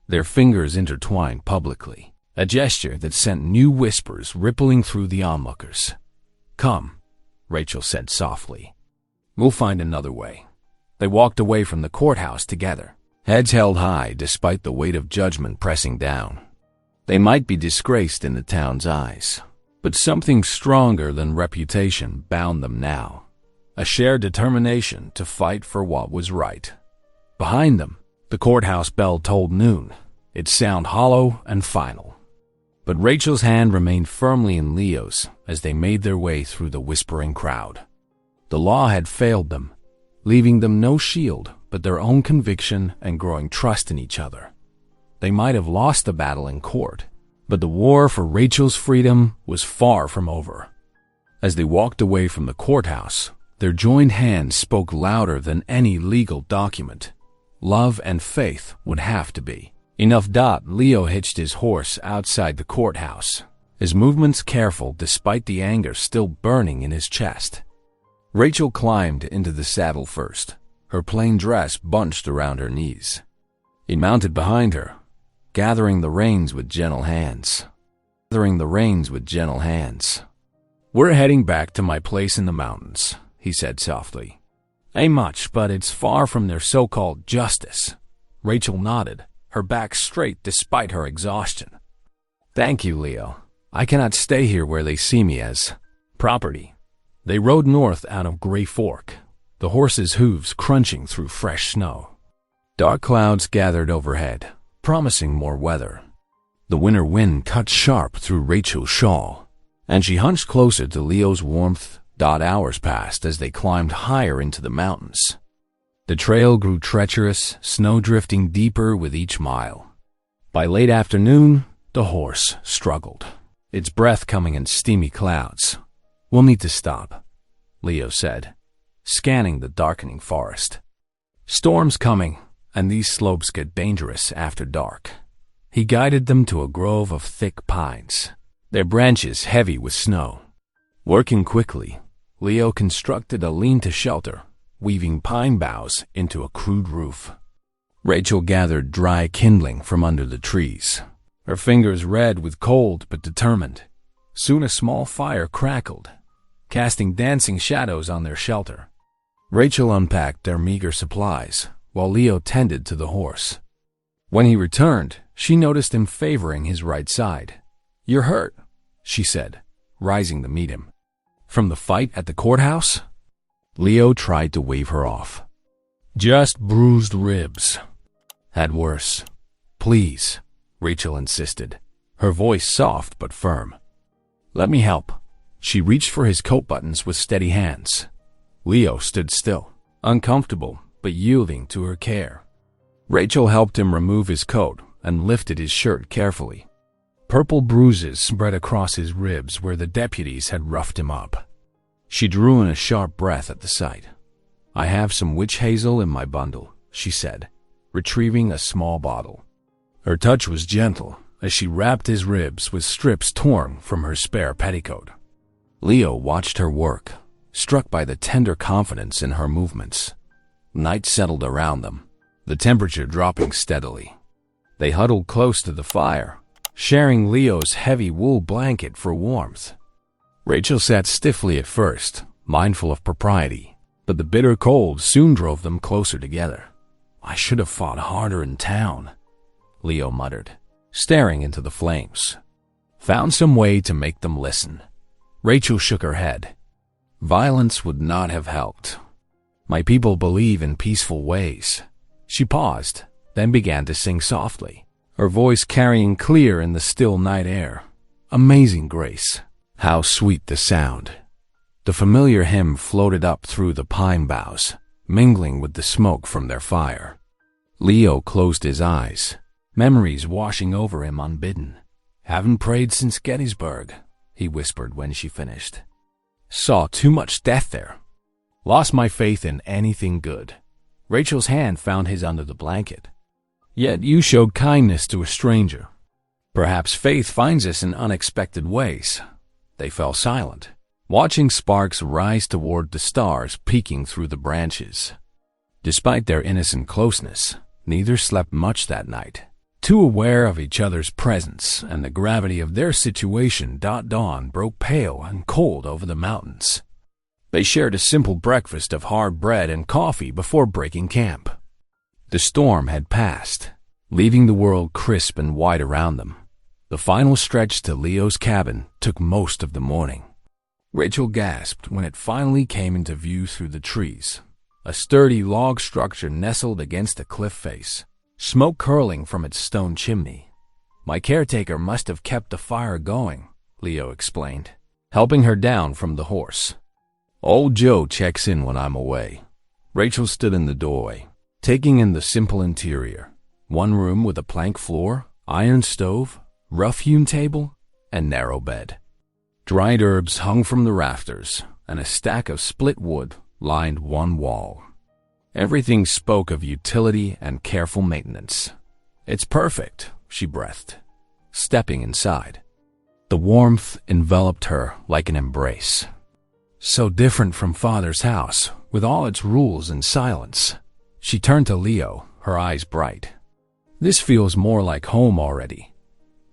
Their fingers intertwined publicly, a gesture that sent new whispers rippling through the onlookers. "Come," Rachel said softly. "We'll find another way." They walked away from the courthouse together, heads held high despite the weight of judgment pressing down. They might be disgraced in the town's eyes, but something stronger than reputation bound them now. A shared determination to fight for what was right. Behind them, the courthouse bell tolled noon, its sound hollow and final. But Rachel's hand remained firmly in Leo's as they made their way through the whispering crowd. The law had failed them, leaving them no shield but their own conviction and growing trust in each other. They might have lost the battle in court, but the war for Rachel's freedom was far from over. As they walked away from the courthouse, their joined hands spoke louder than any legal document. Love and faith would have to be enough. Leo hitched his horse outside the courthouse, his movements careful despite the anger still burning in his chest. Rachel climbed into the saddle first, her plain dress bunched around her knees. He mounted behind her, gathering the reins with gentle hands. "We're heading back to my place in the mountains," he said softly. "Ain't much, but it's far from their so-called justice." Rachel nodded, her back straight despite her exhaustion. "Thank you, Leo. I cannot stay here where they see me as property." They rode north out of Gray Fork, the horses' hooves crunching through fresh snow. Dark clouds gathered overhead, promising more weather. The winter wind cut sharp through Rachel's shawl, and she hunched closer to Leo's warmth. Hours passed as they climbed higher into the mountains. The trail grew treacherous, snow drifting deeper with each mile. By late afternoon, the horse struggled, its breath coming in steamy clouds. "We'll need to stop," Leo said, scanning the darkening forest. "Storm's coming, and these slopes get dangerous after dark." He guided them to a grove of thick pines, their branches heavy with snow. Working quickly, Leo constructed a lean-to shelter, weaving pine boughs into a crude roof. Rachel gathered dry kindling from under the trees, her fingers red with cold but determined. Soon a small fire crackled, casting dancing shadows on their shelter. Rachel unpacked their meager supplies, while Leo tended to the horse. When he returned, she noticed him favoring his right side, "You're hurt," she said, rising to meet him. "From the fight at the courthouse?" Leo tried to wave her off. "Just bruised ribs." "Had worse." "Please," Rachel insisted, her voice soft but firm. "Let me help." She reached for his coat buttons with steady hands. Leo stood still, uncomfortable but yielding to her care. Rachel helped him remove his coat and lifted his shirt carefully. Purple bruises spread across his ribs where the deputies had roughed him up. She drew in a sharp breath at the sight. "I have some witch hazel in my bundle," she said, retrieving a small bottle. Her touch was gentle as she wrapped his ribs with strips torn from her spare petticoat. Leo watched her work, struck by the tender confidence in her movements. Night settled around them, the temperature dropping steadily. They huddled close to the fire, sharing Leo's heavy wool blanket for warmth. Rachel sat stiffly at first, mindful of propriety, but the bitter cold soon drove them closer together. "I should have fought harder in town," Leo muttered, staring into the flames. "Found some way to make them listen." Rachel shook her head. "Violence would not have helped. My people believe in peaceful ways." She paused, then began to sing softly, her voice carrying clear in the still night air. Amazing grace. How sweet the sound. The familiar hymn floated up through the pine boughs, mingling with the smoke from their fire. Leo closed his eyes, memories washing over him unbidden. "Haven't prayed since Gettysburg," he whispered when she finished. "Saw too much death there. Lost my faith in anything good." Rachel's hand found his under the blanket. "Yet you showed kindness to a stranger. Perhaps faith finds us in unexpected ways." They fell silent, watching sparks rise toward the stars peeking through the branches. Despite their innocent closeness, neither slept much that night. Too aware of each other's presence and the gravity of their situation, dawn broke pale and cold over the mountains. They shared a simple breakfast of hard bread and coffee before breaking camp. The storm had passed, leaving the world crisp and white around them. The final stretch to Leo's cabin took most of the morning. Rachel gasped when it finally came into view through the trees. A sturdy log structure nestled against a cliff face, smoke curling from its stone chimney. "My caretaker must have kept the fire going," Leo explained, helping her down from the horse. "Old Joe checks in when I'm away." Rachel stood in the doorway, taking in the simple interior. One room with a plank floor, iron stove, rough-hewn table, and narrow bed. Dried herbs hung from the rafters, and a stack of split wood lined one wall. Everything spoke of utility and careful maintenance. "It's perfect," she breathed, stepping inside. The warmth enveloped her like an embrace. So different from Father's house, with all its rules and silence. She turned to Leo, her eyes bright. "This feels more like home already."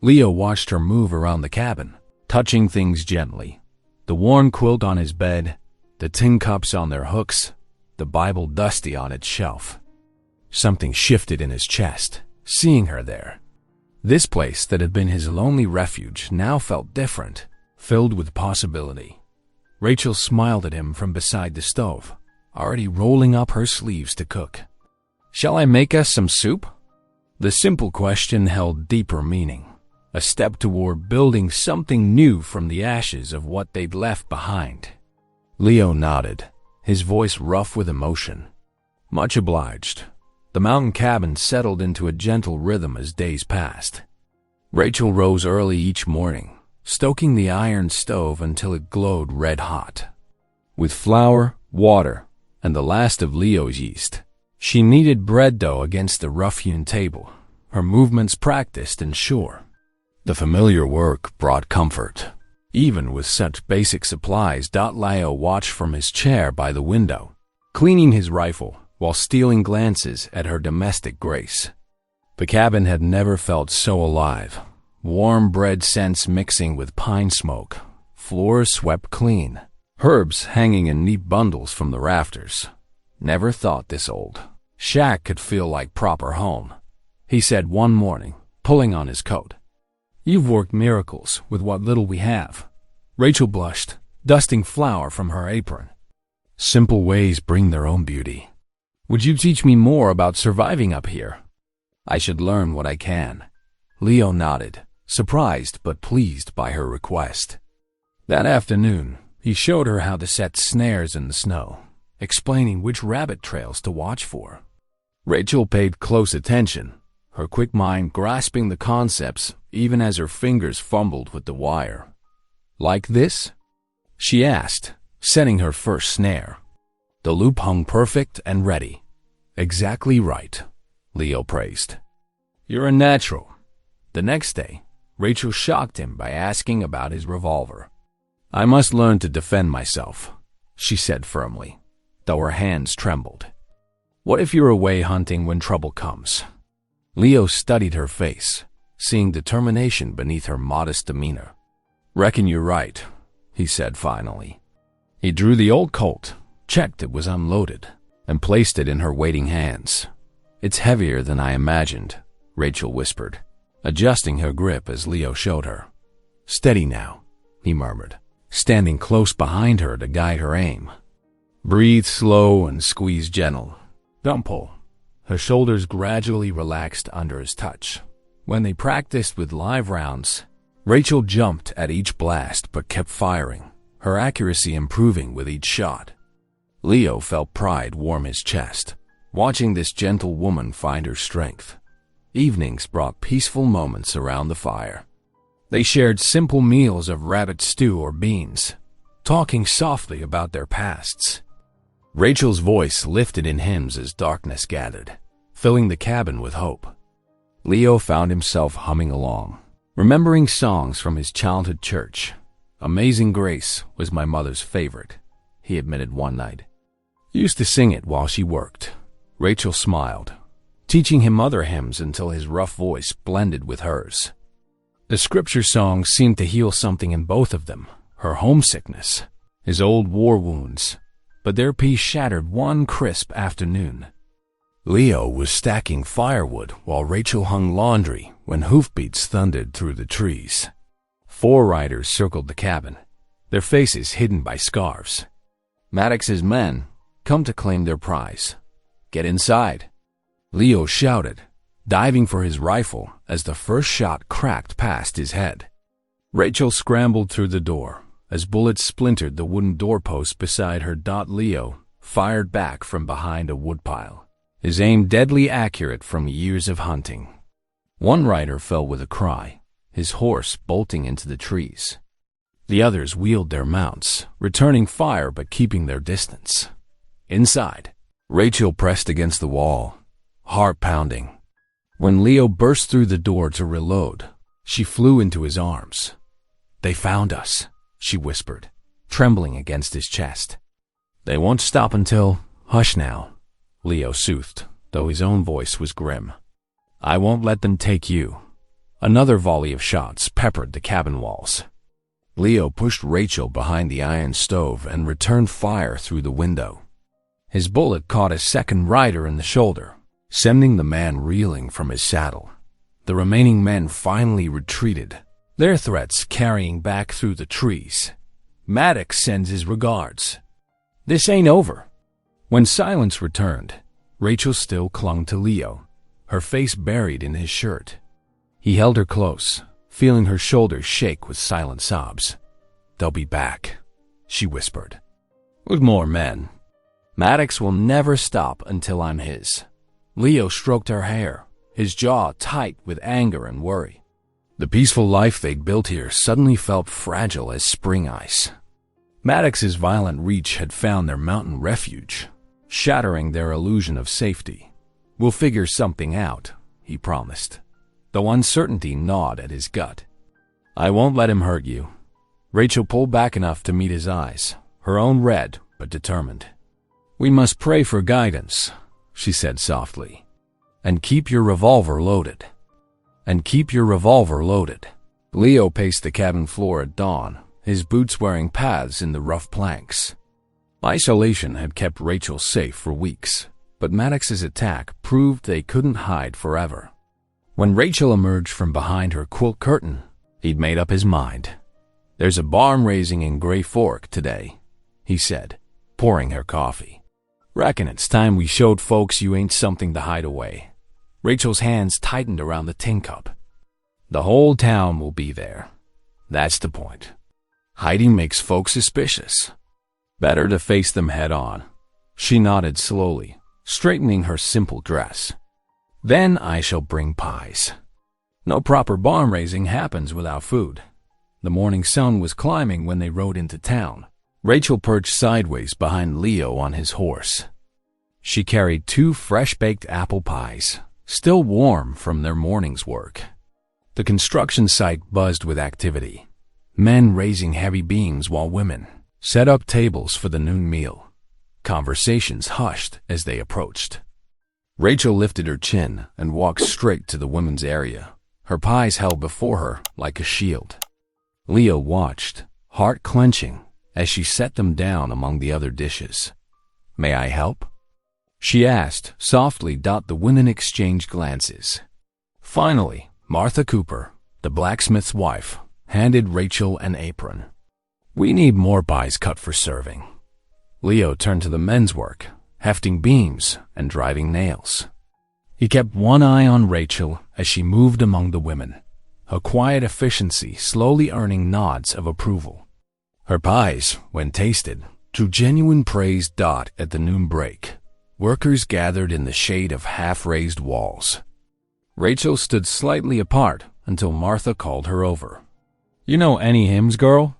Leo watched her move around the cabin, touching things gently. The worn quilt on his bed, the tin cups on their hooks, the Bible dusty on its shelf. Something shifted in his chest, seeing her there. This place that had been his lonely refuge now felt different, filled with possibility. Rachel smiled at him from beside the stove, already rolling up her sleeves to cook. "Shall I make us some soup?" The simple question held deeper meaning, a step toward building something new from the ashes of what they'd left behind. Leo nodded, his voice rough with emotion. "Much obliged." The mountain cabin settled into a gentle rhythm as days passed. Rachel rose early each morning, stoking the iron stove until it glowed red hot. With flour, water, and the last of Leo's yeast, she kneaded bread dough against the rough-hewn table, her movements practiced and sure. The familiar work brought comfort. Even with such basic supplies, Leo watched from his chair by the window, cleaning his rifle while stealing glances at her domestic grace. The cabin had never felt so alive. Warm bread scents mixing with pine smoke, floors swept clean, herbs hanging in neat bundles from the rafters. "Never thought this old shack could feel like proper home," he said one morning, pulling on his coat. You've worked miracles with what little we have. Rachel blushed, dusting flour from her apron. Simple ways bring their own beauty. Would you teach me more about surviving up here? I should learn what I can. Leo nodded, surprised but pleased by her request. That afternoon, he showed her how to set snares in the snow, explaining which rabbit trails to watch for. Rachel paid close attention, her quick mind grasping the concepts even as her fingers fumbled with the wire. Like this? She asked, setting her first snare. The loop hung perfect and ready. Exactly right, Leo praised. You're a natural. The next day, Rachel shocked him by asking about his revolver. I must learn to defend myself, she said firmly, though her hands trembled. What if you're away hunting when trouble comes? Leo studied her face, seeing determination beneath her modest demeanor. Reckon you're right, he said finally. He drew the old Colt, checked it was unloaded, and placed it in her waiting hands. It's heavier than I imagined, Rachel whispered, adjusting her grip as Leo showed her. Steady now, he murmured, standing close behind her to guide her aim. Breathe slow and squeeze gentle. Don't pull. Her shoulders gradually relaxed under his touch. When they practiced with live rounds, Rachel jumped at each blast but kept firing, her accuracy improving with each shot. Leo felt pride warm his chest, watching this gentle woman find her strength. Evenings brought peaceful moments around the fire. They shared simple meals of rabbit stew or beans, talking softly about their pasts. Rachel's voice lifted in hymns as darkness gathered, filling the cabin with hope. Leo found himself humming along, remembering songs from his childhood church. Amazing Grace was my mother's favorite, he admitted one night. Used to sing it while she worked. Rachel smiled, teaching him other hymns until his rough voice blended with hers. The scripture songs seemed to heal something in both of them, her homesickness, his old war wounds, but their peace shattered one crisp afternoon. Leo was stacking firewood while Rachel hung laundry when hoofbeats thundered through the trees. 4 riders circled the cabin, their faces hidden by scarves. Maddox's men, come to claim their prize. Get inside, Leo shouted, diving for his rifle as the first shot cracked past his head. Rachel scrambled through the door as bullets splintered the wooden doorpost beside her. Leo fired back from behind a woodpile, his aim deadly accurate from years of hunting. One rider fell with a cry, his horse bolting into the trees. The others wheeled their mounts, returning fire but keeping their distance. Inside, Rachel pressed against the wall, heart pounding. When Leo burst through the door to reload, she flew into his arms. They found us, she whispered, trembling against his chest. They won't stop until... Hush now, Leo soothed, though his own voice was grim. I won't let them take you. Another volley of shots peppered the cabin walls. Leo pushed Rachel behind the iron stove and returned fire through the window. His bullet caught a second rider in the shoulder, sending the man reeling from his saddle. The remaining men finally retreated, their threats carrying back through the trees. Maddox sends his regards. This ain't over. When silence returned, Rachel still clung to Leo, her face buried in his shirt. He held her close, feeling her shoulders shake with silent sobs. They'll be back, she whispered. With more men. Maddox will never stop until I'm his. Leo stroked her hair, his jaw tight with anger and worry. The peaceful life they'd built here suddenly felt fragile as spring ice. Maddox's violent reach had found their mountain refuge, shattering their illusion of safety. We'll figure something out, he promised, though uncertainty gnawed at his gut. I won't let him hurt you. Rachel pulled back enough to meet his eyes, her own red but determined. We must pray for guidance, she said softly. And keep your revolver loaded. And keep your revolver loaded. Leo paced the cabin floor at dawn, his boots wearing paths in the rough planks. Isolation had kept Rachel safe for weeks, but Maddox's attack proved they couldn't hide forever. When Rachel emerged from behind her quilt curtain, He'd made up his mind. "There's a barn raising in Gray Fork today," he said, pouring her coffee. "Reckon it's time we showed folks you ain't something to hide away." Rachel's hands tightened around the tin cup. "The whole town will be there. That's the point. Hiding makes folks suspicious. Better to face them head on." She nodded slowly, straightening her simple dress. "Then I shall bring pies." No proper barn raising happens without food. The morning sun was climbing when they rode into town. Rachel perched sideways behind Leo on his horse. She carried 2 fresh-baked apple pies, still warm from their morning's work. The construction site buzzed with activity. Men raising heavy beams while women set up tables for the noon meal. Conversations hushed as they approached. Rachel lifted her chin and walked straight to the women's area, her pies held before her like a shield. Leo watched, heart clenching, as she set them down among the other dishes. "May I help?" she asked softly. The women exchanged glances. Finally, Martha Cooper, the blacksmith's wife, handed Rachel an apron. "We need more pies cut for serving." Leo turned to the men's work, hefting beams and driving nails. He kept one eye on Rachel as she moved among the women, her quiet efficiency slowly earning nods of approval. Her pies, when tasted, drew genuine praise. At the noon break, workers gathered in the shade of half-raised walls. Rachel stood slightly apart until Martha called her over. "You know any hymns, girl?"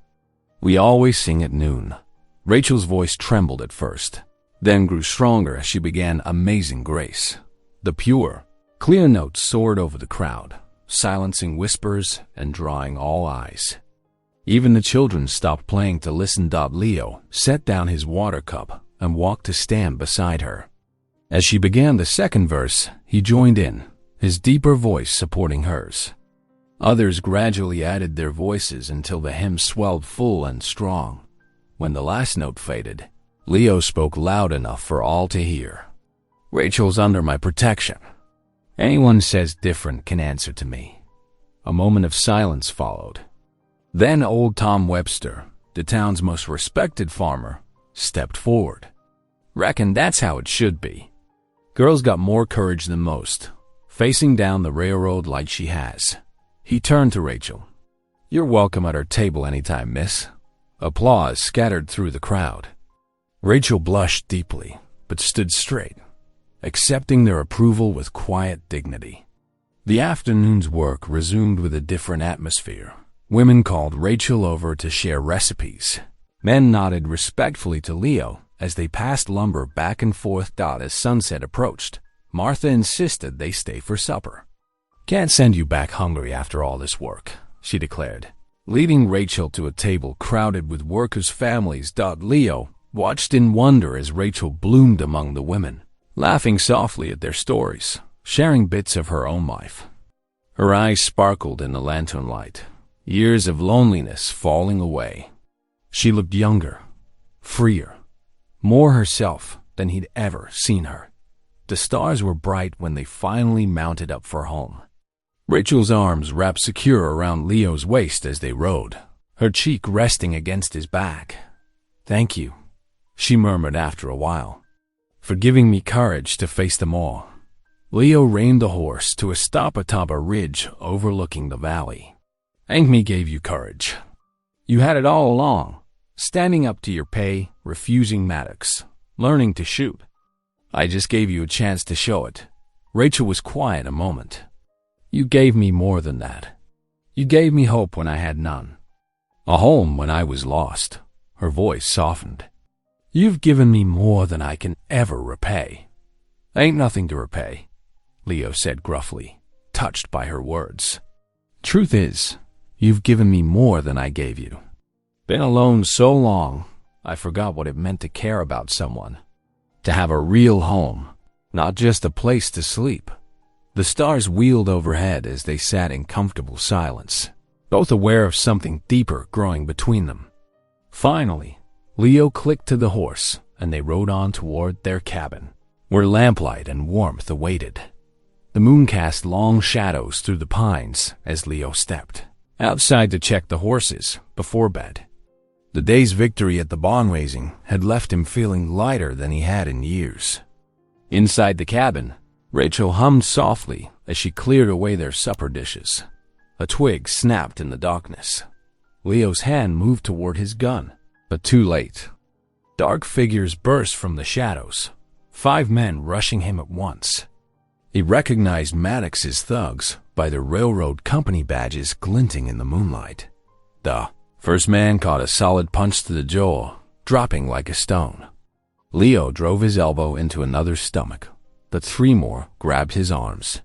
"We always sing at noon." Rachel's voice trembled at first, then grew stronger as she began Amazing Grace. The pure, clear notes soared over the crowd, silencing whispers and drawing all eyes. Even the children stopped playing to listen. Leo set down his water cup and walked to stand beside her. As she began the second verse, he joined in, his deeper voice supporting hers. Others gradually added their voices until the hymn swelled full and strong. When the last note faded, Leo spoke loud enough for all to hear. "Rachel's under my protection. Anyone says different can answer to me." A moment of silence followed. Then old Tom Webster, the town's most respected farmer, stepped forward. "Reckon that's how it should be." Girl's got more courage than most, facing down the railroad like she has. He turned to Rachel. "You're welcome at our table anytime, miss." Applause scattered through the crowd. Rachel blushed deeply, but stood straight, accepting their approval with quiet dignity. The afternoon's work resumed with a different atmosphere. Women called Rachel over to share recipes. Men nodded respectfully to Leo as they passed lumber back and forth. As sunset approached, Martha insisted they stay for supper. "Can't send you back hungry after all this work," she declared, leading Rachel to a table crowded with workers' families. Leo watched in wonder as Rachel bloomed among the women, laughing softly at their stories, sharing bits of her own life. Her eyes sparkled in the lantern light, years of loneliness falling away. She looked younger, freer, more herself than he'd ever seen her. The stars were bright when they finally mounted up for home. Rachel's arms wrapped secure around Leo's waist as they rode, her cheek resting against his back. "Thank you," she murmured after a while, "for giving me courage to face them all." Leo reined the horse to a stop atop a ridge overlooking the valley. "Ain't me gave you courage. You had it all along, standing up to your pay, refusing Maddox, learning to shoot. I just gave you a chance to show it." Rachel was quiet a moment. "You gave me more than that. You gave me hope when I had none. A home when I was lost." Her voice softened. "You've given me more than I can ever repay." "Ain't nothing to repay," Leo said gruffly, touched by her words. "Truth is, you've given me more than I gave you. Been alone so long, I forgot what it meant to care about someone. To have a real home, not just a place to sleep." The stars wheeled overhead as they sat in comfortable silence, both aware of something deeper growing between them. Finally, Leo clicked to the horse, and they rode on toward their cabin, where lamplight and warmth awaited. The moon cast long shadows through the pines as Leo stepped, outside to check the horses before bed. The day's victory at the barn raising had left him feeling lighter than he had in years. Inside the cabin, Rachel hummed softly as she cleared away their supper dishes. A twig snapped in the darkness. Leo's hand moved toward his gun, but too late. Dark figures burst from the shadows, 5 men rushing him at once. He recognized Maddox's thugs by their railroad company badges glinting in the moonlight. The first man caught a solid punch to the jaw, dropping like a stone. Leo drove his elbow into another's stomach, but 3 more grabbed his arms.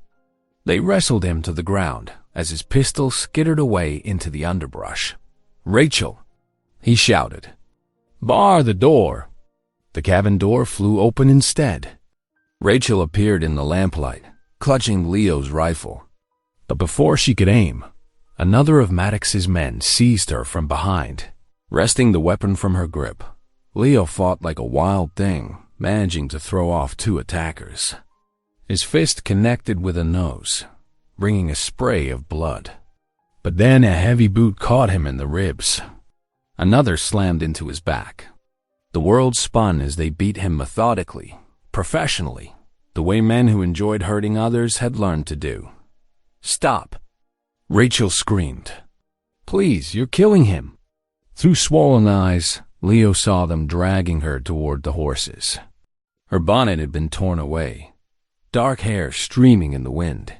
They wrestled him to the ground as his pistol skittered away into the underbrush. "Rachel!" he shouted. "Bar the door!" The cabin door flew open instead. Rachel appeared in the lamplight, clutching Leo's rifle. But before she could aim, another of Maddox's men seized her from behind. Wresting the weapon from her grip, Leo fought like a wild thing, managing to throw off 2 attackers. His fist connected with a nose, bringing a spray of blood. But then a heavy boot caught him in the ribs. Another slammed into his back. The world spun as they beat him methodically, professionally, the way men who enjoyed hurting others had learned to do. "Stop!" Rachel screamed. "Please, you're killing him!" Through swollen eyes, Leo saw them dragging her toward the horses. Her bonnet had been torn away, dark hair streaming in the wind.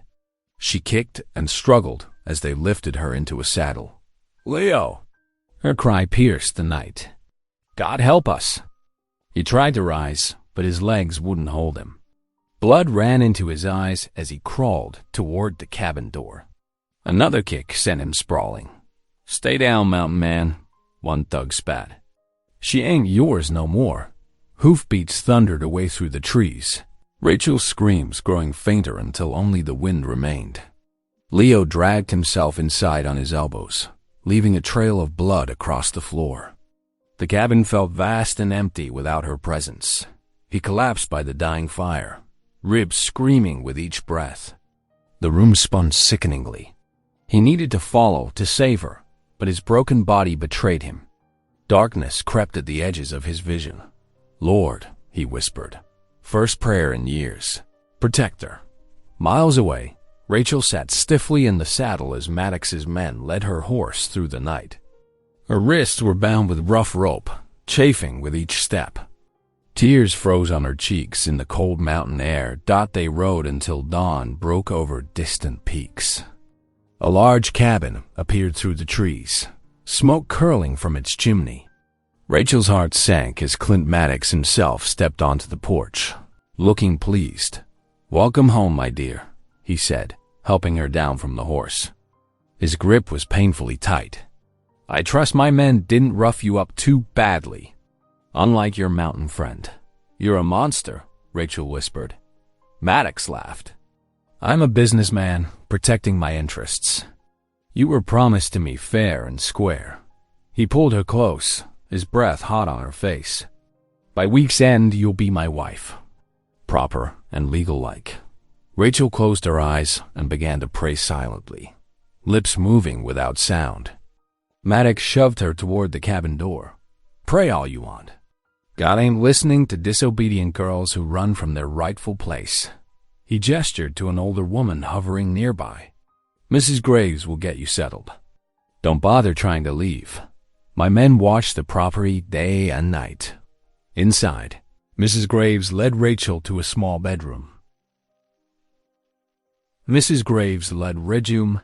She kicked and struggled as they lifted her into a saddle. "Leo!" Her cry pierced the night. "God help us!" He tried to rise, but his legs wouldn't hold him. Blood ran into his eyes as he crawled toward the cabin door. Another kick sent him sprawling. "Stay down, mountain man," one thug spat. "She ain't yours no more." Hoofbeats thundered away through the trees, Rachel's screams growing fainter until only the wind remained. Leo dragged himself inside on his elbows, leaving a trail of blood across the floor. The cabin felt vast and empty without her presence. He collapsed by the dying fire, ribs screaming with each breath. The room spun sickeningly. He needed to follow to save her, but his broken body betrayed him. Darkness crept at the edges of his vision. "Lord," he whispered, first prayer in years, "protect her." Miles away, Rachel sat stiffly in the saddle as Maddox's men led her horse through the night. Her wrists were bound with rough rope, chafing with each step. Tears froze on her cheeks in the cold mountain air. They rode until dawn broke over distant peaks. A large cabin appeared through the trees, smoke curling from its chimney. Rachel's heart sank as Clint Maddox himself stepped onto the porch, looking pleased. "Welcome home, my dear," he said, helping her down from the horse. His grip was painfully tight. "I trust my men didn't rough you up too badly. Unlike your mountain friend." "You're a monster," Rachel whispered. Maddox laughed. "I'm a businessman, protecting my interests. You were promised to me fair and square." He pulled her close, his breath hot on her face. "By week's end, you'll be my wife. Proper and legal-like." Rachel closed her eyes and began to pray silently, lips moving without sound. Maddox shoved her toward the cabin door. "Pray all you want. God ain't listening to disobedient girls who run from their rightful place." He gestured to an older woman hovering nearby. "Mrs. Graves will get you settled. Don't bother trying to leave. My men watch the property day and night." Inside, Mrs. Graves led Rachel to a small bedroom. Mrs. Graves led Regium.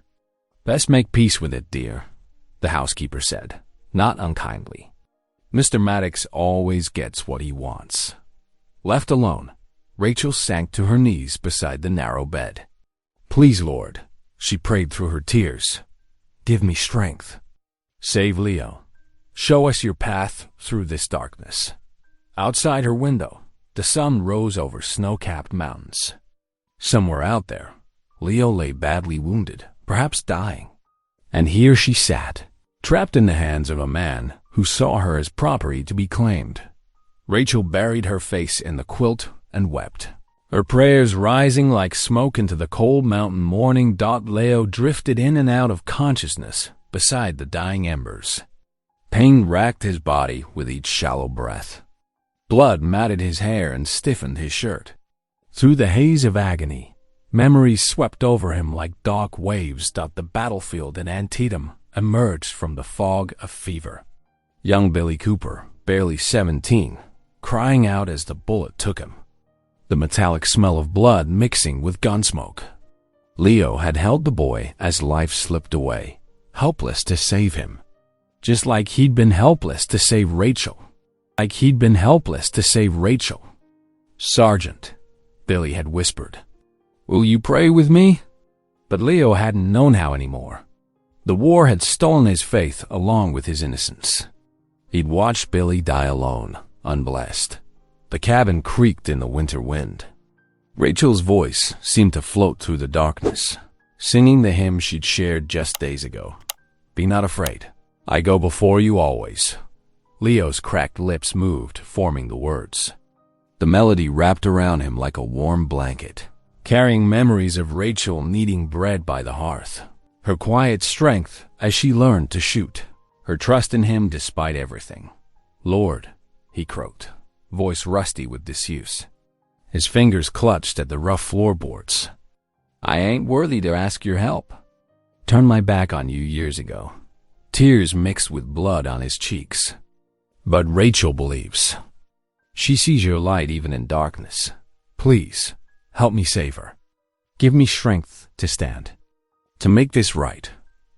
"Best make peace with it, dear," the housekeeper said, not unkindly. "Mr. Maddox always gets what he wants." Left alone, Rachel sank to her knees beside the narrow bed. "Please, Lord," she prayed through her tears, "give me strength. Save Leo. Show us your path through this darkness." Outside her window, the sun rose over snow-capped mountains. Somewhere out there, Leo lay badly wounded, perhaps dying. And here she sat, trapped in the hands of a man who saw her as property to be claimed. Rachel buried her face in the quilt and wept, her prayers rising like smoke into the cold mountain morning. Leo drifted in and out of consciousness, beside the dying embers. Pain racked his body with each shallow breath. Blood matted his hair and stiffened his shirt. Through the haze of agony, memories swept over him like dark waves that the battlefield in Antietam emerged from the fog of fever. Young Billy Cooper, barely 17, crying out as the bullet took him. The metallic smell of blood mixing with gun smoke. Leo had held the boy as life slipped away, helpless to save him. Just like he'd been helpless to save Rachel. "Sergeant," Billy had whispered, "will you pray with me?" But Leo hadn't known how anymore. The war had stolen his faith along with his innocence. He'd watched Billy die alone, unblessed. The cabin creaked in the winter wind. Rachel's voice seemed to float through the darkness, singing the hymn she'd shared just days ago. "Be not afraid. I go before you always." Leo's cracked lips moved, forming the words. The melody wrapped around him like a warm blanket, carrying memories of Rachel kneading bread by the hearth, her quiet strength as she learned to shoot, her trust in him despite everything. "Lord," he croaked, voice rusty with disuse. His fingers clutched at the rough floorboards. "I ain't worthy to ask your help. Turned my back on you years ago." Tears mixed with blood on his cheeks. "But Rachel believes. She sees your light even in darkness. Please, help me save her. Give me strength to stand. To make this right."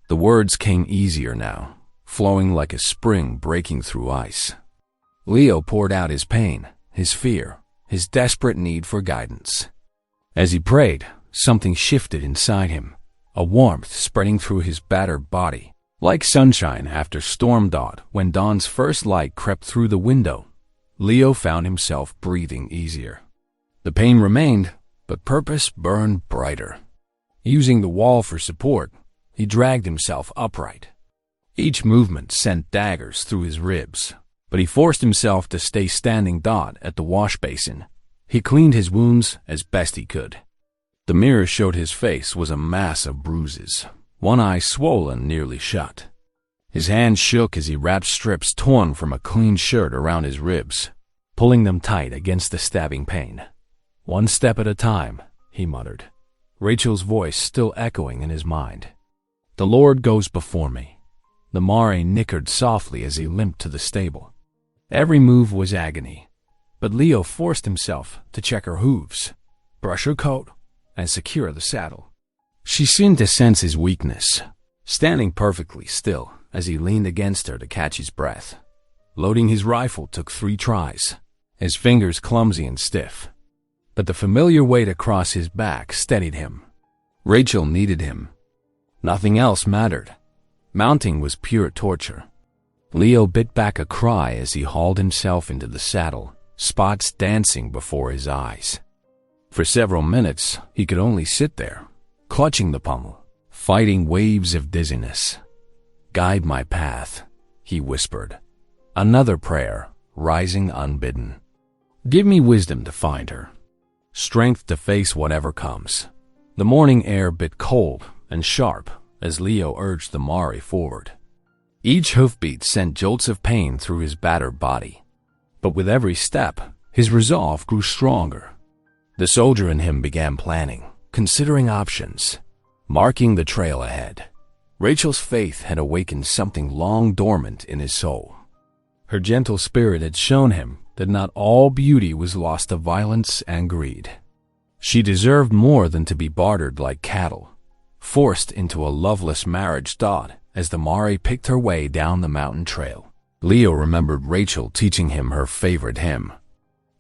The words came easier now, flowing like a spring breaking through ice. Leo poured out his pain, his fear, his desperate need for guidance. As he prayed, something shifted inside him, a warmth spreading through his battered body. Like sunshine after storm dawn when dawn's first light crept through the window, Leo found himself breathing easier. The pain remained, but purpose burned brighter. Using the wall for support, he dragged himself upright. Each movement sent daggers through his ribs, but he forced himself to stay standing at the wash basin. He cleaned his wounds as best he could. The mirror showed his face was a mass of bruises, one eye swollen nearly shut. His hand shook as he wrapped strips torn from a clean shirt around his ribs, pulling them tight against the stabbing pain. "One step at a time," he muttered, Rachel's voice still echoing in his mind. "The Lord goes before me." The Mare nickered softly as he limped to the stable. Every move was agony, but Leo forced himself to check her hooves, brush her coat, and secure the saddle. She seemed to sense his weakness, standing perfectly still as he leaned against her to catch his breath. Loading his rifle took 3 tries, his fingers clumsy and stiff. But the familiar weight across his back steadied him. Rachel needed him. Nothing else mattered. Mounting was pure torture. Leo bit back a cry as he hauled himself into the saddle, spots dancing before his eyes. For several minutes, he could only sit there, clutching the pommel, fighting waves of dizziness. "Guide my path," he whispered. Another prayer, rising unbidden. "Give me wisdom to find her. Strength to face whatever comes." The morning air bit cold and sharp as Leo urged the Mare forward. Each hoofbeat sent jolts of pain through his battered body. But with every step, his resolve grew stronger. The soldier in him began planning, considering options, marking the trail ahead. Rachel's faith had awakened something long dormant in his soul. Her gentle spirit had shown him that not all beauty was lost to violence and greed. She deserved more than to be bartered like cattle, forced into a loveless marriage as the Mare picked her way down the mountain trail. Leo remembered Rachel teaching him her favorite hymn.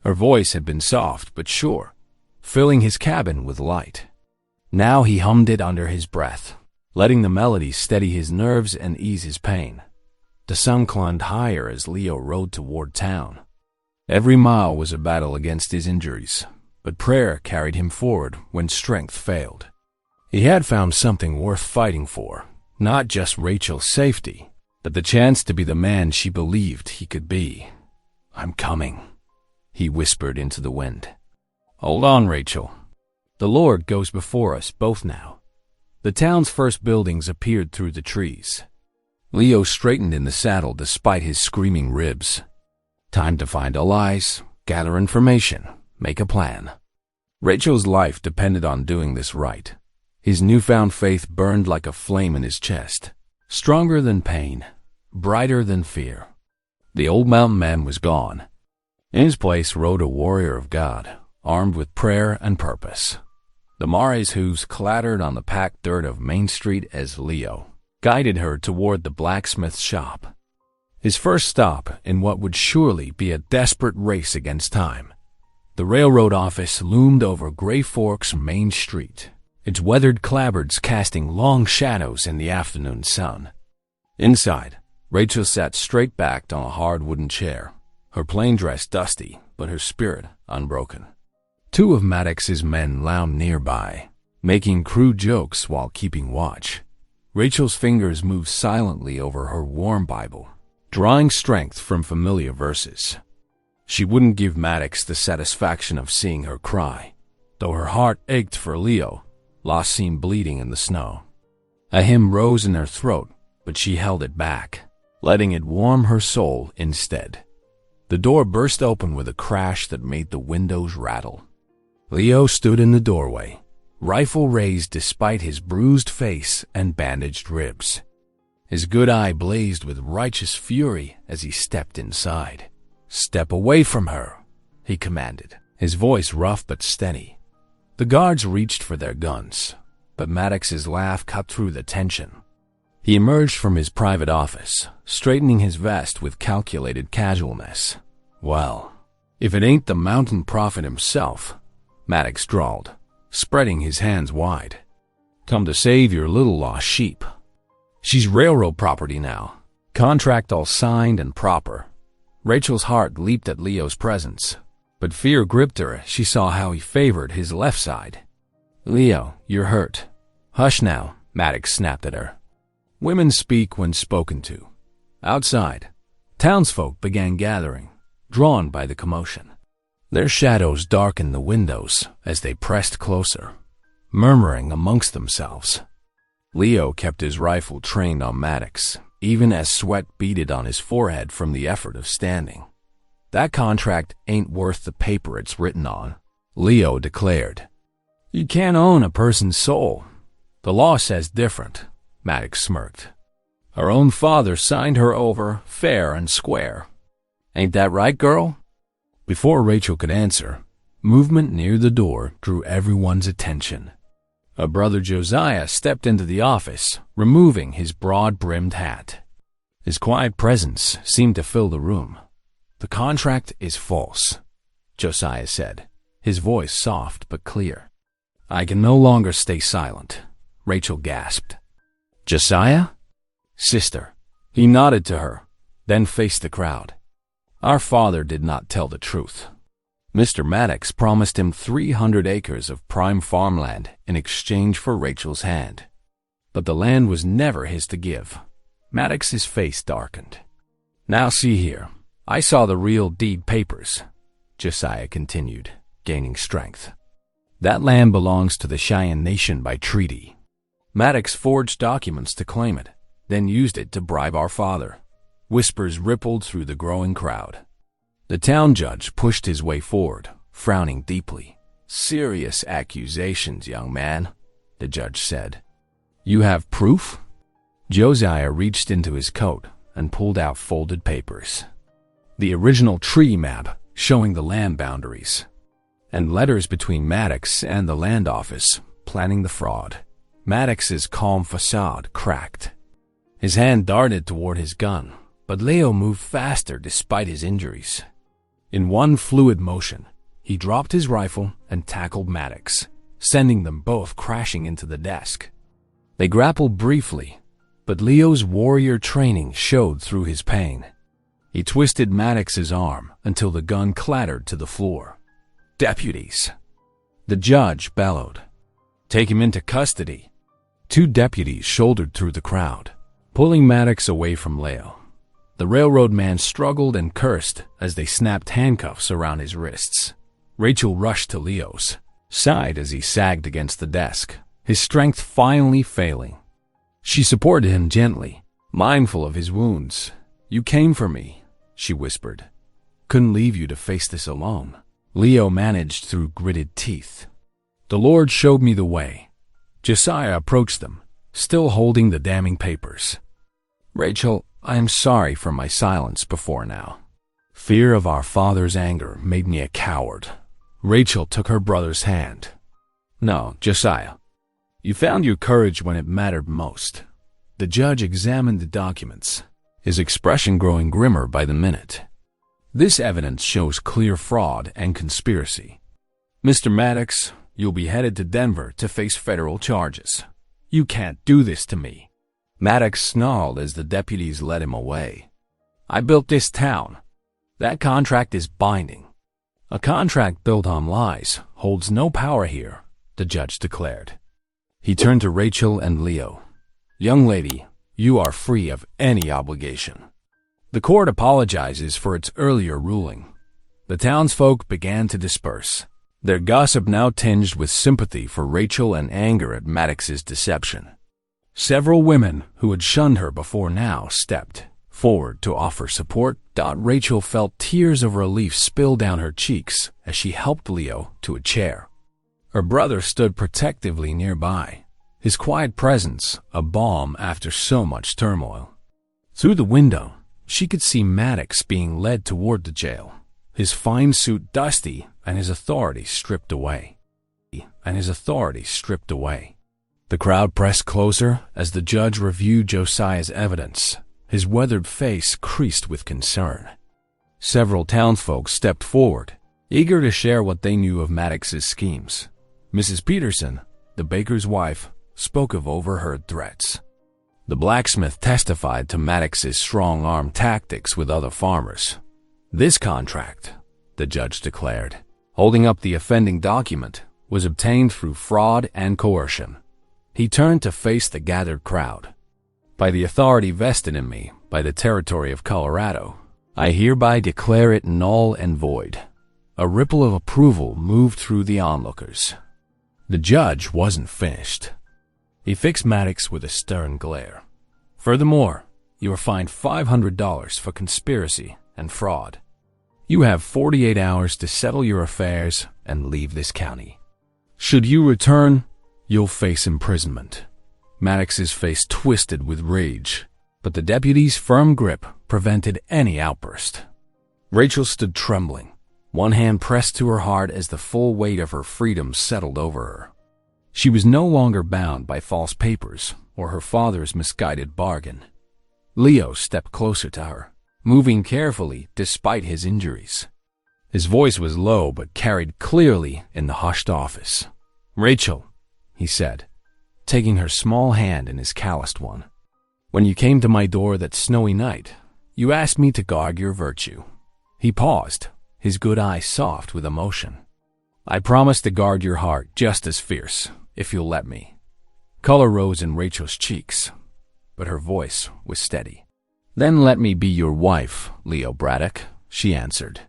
Her voice had been soft but sure, filling his cabin with light. Now he hummed it under his breath, letting the melody steady his nerves and ease his pain. The sun climbed higher as Leo rode toward town. Every mile was a battle against his injuries, but prayer carried him forward when strength failed. He had found something worth fighting for, not just Rachel's safety, but the chance to be the man she believed he could be. "I'm coming," he whispered into the wind. "Hold on, Rachel. The Lord goes before us both now." The town's first buildings appeared through the trees. Leo straightened in the saddle despite his screaming ribs. Time to find allies, gather information, make a plan. Rachel's life depended on doing this right. His newfound faith burned like a flame in his chest, stronger than pain, brighter than fear. The old mountain man was gone. In his place rode a warrior of God, armed with prayer and purpose. The mare's hooves clattered on the packed dirt of Main Street as Leo guided her toward the blacksmith's shop. His first stop in what would surely be a desperate race against time. The railroad office loomed over Gray Fork's Main Street, its weathered clapboards casting long shadows in the afternoon sun. Inside, Rachel sat straight-backed on a hard wooden chair, her plain dress dusty, but her spirit unbroken. Two of Maddox's men lounged nearby, making crude jokes while keeping watch. Rachel's fingers moved silently over her warm Bible, drawing strength from familiar verses. She wouldn't give Maddox the satisfaction of seeing her cry, though her heart ached for Leo, lost seen bleeding in the snow. A hymn rose in her throat, but she held it back, letting it warm her soul instead. The door burst open with a crash that made the windows rattle. Leo stood in the doorway, rifle raised despite his bruised face and bandaged ribs. His good eye blazed with righteous fury as he stepped inside. "Step away from her," he commanded, his voice rough but steady. The guards reached for their guns, but Maddox's laugh cut through the tension. He emerged from his private office, straightening his vest with calculated casualness. "Well, if it ain't the mountain prophet himself," Maddox drawled, spreading his hands wide. "Come to save your little lost sheep. She's railroad property now, contract all signed and proper." Rachel's heart leaped at Leo's presence, but fear gripped her as she saw how he favored his left side. "Leo, you're hurt." "Hush now," Maddox snapped at her. Women speak when spoken to. Outside, townsfolk began gathering, drawn by the commotion. Their shadows darkened the windows as they pressed closer, murmuring amongst themselves. Leo kept his rifle trained on Maddox, even as sweat beaded on his forehead from the effort of standing. "That contract ain't worth the paper it's written on," Leo declared. "You can't own a person's soul. The law says different," Maddox smirked. "Her own father signed her over fair and square. Ain't that right, girl?" Before Rachel could answer, movement near the door drew everyone's attention. Her brother Josiah stepped into the office, removing his broad-brimmed hat. His quiet presence seemed to fill the room. "The contract is false," Josiah said, his voice soft but clear. "I can no longer stay silent," Rachel gasped. "Josiah?" "Sister." He nodded to her, then faced the crowd. "Our father did not tell the truth. Mr. Maddox promised him 300 acres of prime farmland in exchange for Rachel's hand. But the land was never his to give." Maddox's face darkened. "Now see here, I saw the real deed papers," Josiah continued, gaining strength. "That land belongs to the Cheyenne Nation by treaty. Maddox forged documents to claim it, then used it to bribe our father." Whispers rippled through the growing crowd. The town judge pushed his way forward, frowning deeply. "Serious accusations, young man," the judge said. "You have proof?" Josiah reached into his coat and pulled out folded papers. The original tree map showing the land boundaries, and letters between Maddox and the land office planning the fraud. Maddox's calm facade cracked. His hand darted toward his gun, but Leo moved faster despite his injuries. In one fluid motion, he dropped his rifle and tackled Maddox, sending them both crashing into the desk. They grappled briefly, but Leo's warrior training showed through his pain. He twisted Maddox's arm until the gun clattered to the floor. "Deputies!" The judge bellowed. "Take him into custody." Two deputies shouldered through the crowd, pulling Maddox away from Leo. The railroad man struggled and cursed as they snapped handcuffs around his wrists. Rachel rushed to Leo's side as he sagged against the desk, his strength finally failing. She supported him gently, Mindful of his wounds, "You came for me," she whispered. "Couldn't leave you to face this alone." Leo managed through gritted teeth. "The Lord showed me the way." Josiah approached them, still holding the damning papers. "Rachel, I am sorry for my silence before now. Fear of our father's anger made me a coward." Rachel took her brother's hand. "No, Josiah. You found your courage when it mattered most." The judge examined the documents, his expression growing grimmer by the minute. "This evidence shows clear fraud and conspiracy. Mr. Maddox, you'll be headed to Denver to face federal charges. You can't do this to me." Maddox snarled as the deputies led him away. "I built this town. That contract is binding." "A contract built on lies holds no power here," the judge declared. He turned to Rachel and Leo. "Young lady, you are free of any obligation." The court apologizes for its earlier ruling. The townsfolk began to disperse, their gossip now tinged with sympathy for Rachel and anger at Maddox's deception. Several women who had shunned her before now stepped forward to offer support. Rachel felt tears of relief spill down her cheeks as she helped Leo to a chair. Her brother stood protectively nearby, his quiet presence a balm after so much turmoil. Through the window, she could see Maddox being led toward the jail, his fine suit dusty and his authority stripped away. The crowd pressed closer as the judge reviewed Josiah's evidence, his weathered face creased with concern. Several townsfolk stepped forward, eager to share what they knew of Maddox's schemes. Mrs. Peterson, the baker's wife, spoke of overheard threats. The blacksmith testified to Maddox's strong-arm tactics with other farmers. "This contract," the judge declared, holding up the offending document, "was obtained through fraud and coercion." He turned to face the gathered crowd. "By the authority vested in me by the territory of Colorado, I hereby declare it null and void." A ripple of approval moved through the onlookers. The judge wasn't finished. He fixed Maddox with a stern glare. "Furthermore, you are fined $500 for conspiracy and fraud. You have 48 hours to settle your affairs and leave this county. Should you return, you'll face imprisonment." Maddox's face twisted with rage, but the deputy's firm grip prevented any outburst. Rachel stood trembling, one hand pressed to her heart as the full weight of her freedom settled over her. She was no longer bound by false papers or her father's misguided bargain. Leo stepped closer to her, moving carefully despite his injuries. His voice was low but carried clearly in the hushed office. "Rachel," he said, taking her small hand in his calloused one. "When you came to my door that snowy night, you asked me to guard your virtue." He paused, his good eyes soft with emotion. "I promise to guard your heart just as fierce, if you'll let me." Color rose in Rachel's cheeks, but her voice was steady. "Then let me be your wife, Leo Braddock," she answered.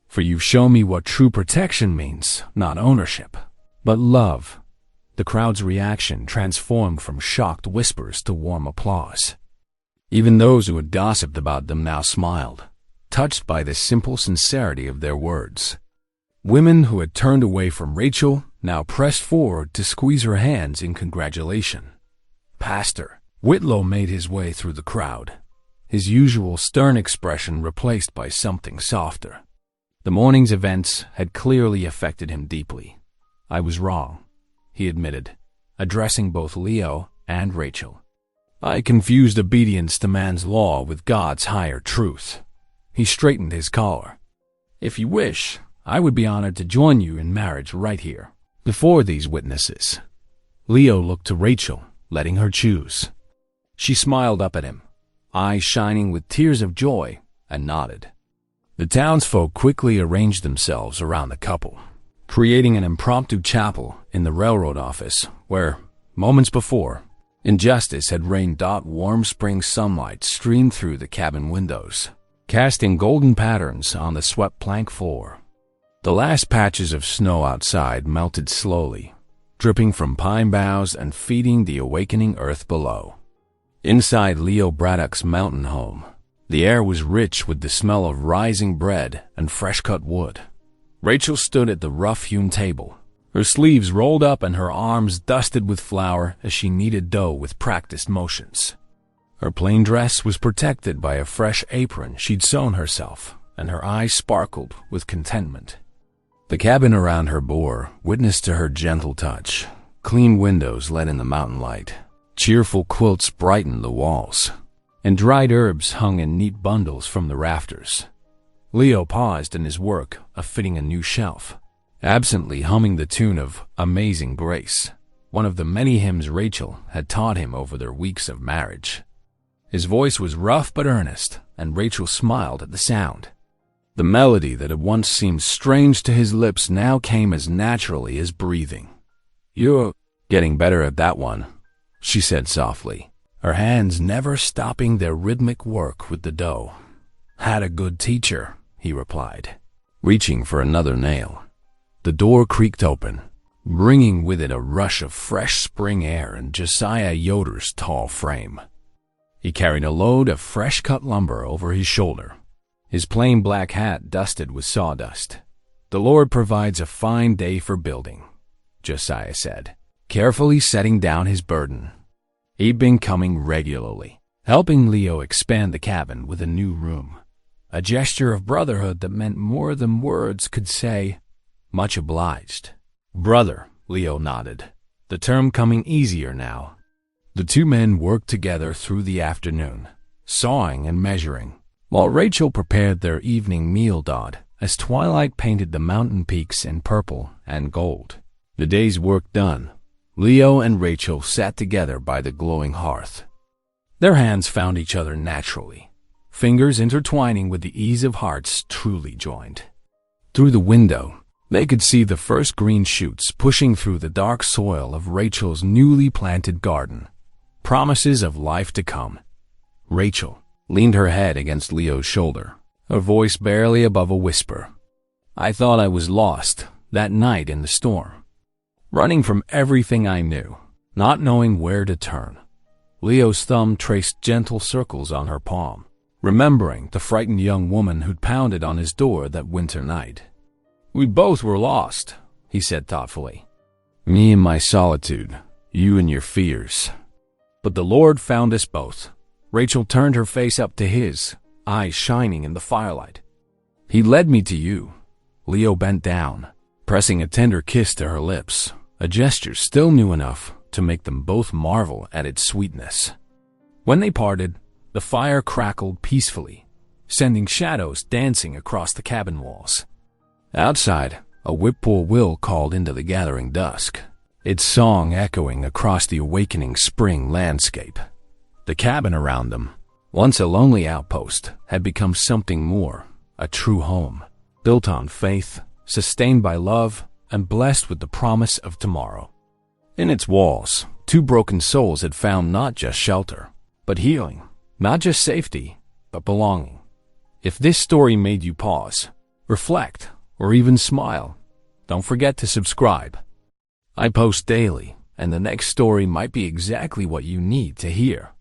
"For you've shown me what true protection means, not ownership, but love." The crowd's reaction transformed from shocked whispers to warm applause. Even those who had gossiped about them now smiled, touched by the simple sincerity of their words. Women who had turned away from Rachel now pressed forward to squeeze her hands in congratulation. Pastor Whitlow made his way through the crowd, his usual stern expression replaced by something softer. The morning's events had clearly affected him deeply. "I was wrong," he admitted, addressing both Leo and Rachel. "I confused obedience to man's law with God's higher truth." He straightened his collar. "If you wish, I would be honored to join you in marriage right here, before these witnesses." Leo looked to Rachel, letting her choose. She smiled up at him, eyes shining with tears of joy, and nodded. The townsfolk quickly arranged themselves around the couple, creating an impromptu chapel in the railroad office where, moments before, injustice had reigned. Warm spring sunlight streamed through the cabin windows, casting golden patterns on the swept plank floor. The last patches of snow outside melted slowly, dripping from pine boughs and feeding the awakening earth below. Inside Leo Braddock's mountain home, the air was rich with the smell of rising bread and fresh-cut wood. Rachel stood at the rough-hewn table, her sleeves rolled up and her arms dusted with flour as she kneaded dough with practiced motions. Her plain dress was protected by a fresh apron she'd sewn herself, and her eyes sparkled with contentment. The cabin around her bore witness to her gentle touch. Clean windows let in the mountain light. Cheerful quilts brightened the walls, and dried herbs hung in neat bundles from the rafters. Leo paused in his work of fitting a new shelf, absently humming the tune of Amazing Grace, one of the many hymns Rachel had taught him over their weeks of marriage. His voice was rough but earnest, and Rachel smiled at the sound. The melody that had once seemed strange to his lips now came as naturally as breathing. "You're getting better at that one," she said softly, her hands never stopping their rhythmic work with the dough. "Had a good teacher," he replied, reaching for another nail. The door creaked open, bringing with it a rush of fresh spring air and Josiah Yoder's tall frame. He carried a load of fresh-cut lumber over his shoulder, his plain black hat dusted with sawdust. "The Lord provides a fine day for building," Josiah said, carefully setting down his burden. He'd been coming regularly, helping Leo expand the cabin with a new room, a gesture of brotherhood that meant more than words could say. "Much obliged." "Brother," Leo nodded, the term coming easier now. The two men worked together through the afternoon, sawing and measuring, while Rachel prepared their evening meal dot as twilight painted the mountain peaks in purple and gold. The day's work done, Leo and Rachel sat together by the glowing hearth. Their hands found each other naturally, fingers intertwining with the ease of hearts truly joined. Through the window, they could see the first green shoots pushing through the dark soil of Rachel's newly planted garden, promises of life to come. Rachel leaned her head against Leo's shoulder, her voice barely above a whisper. "I thought I was lost that night in the storm, running from everything I knew, not knowing where to turn." Leo's thumb traced gentle circles on her palm, remembering the frightened young woman who'd pounded on his door that winter night. "We both were lost," he said thoughtfully. "Me in my solitude, you in your fears. But the Lord found us both." Rachel turned her face up to his, eyes shining in the firelight. "He led me to you." Leo bent down, pressing a tender kiss to her lips, a gesture still new enough to make them both marvel at its sweetness. When they parted, the fire crackled peacefully, sending shadows dancing across the cabin walls. Outside, a whippoorwill called into the gathering dusk, its song echoing across the awakening spring landscape. The cabin around them, once a lonely outpost, had become something more, a true home, built on faith, sustained by love, and blessed with the promise of tomorrow. In its walls, two broken souls had found not just shelter, but healing, not just safety, but belonging. If this story made you pause, reflect, or even smile, don't forget to subscribe. I post daily, and the next story might be exactly what you need to hear.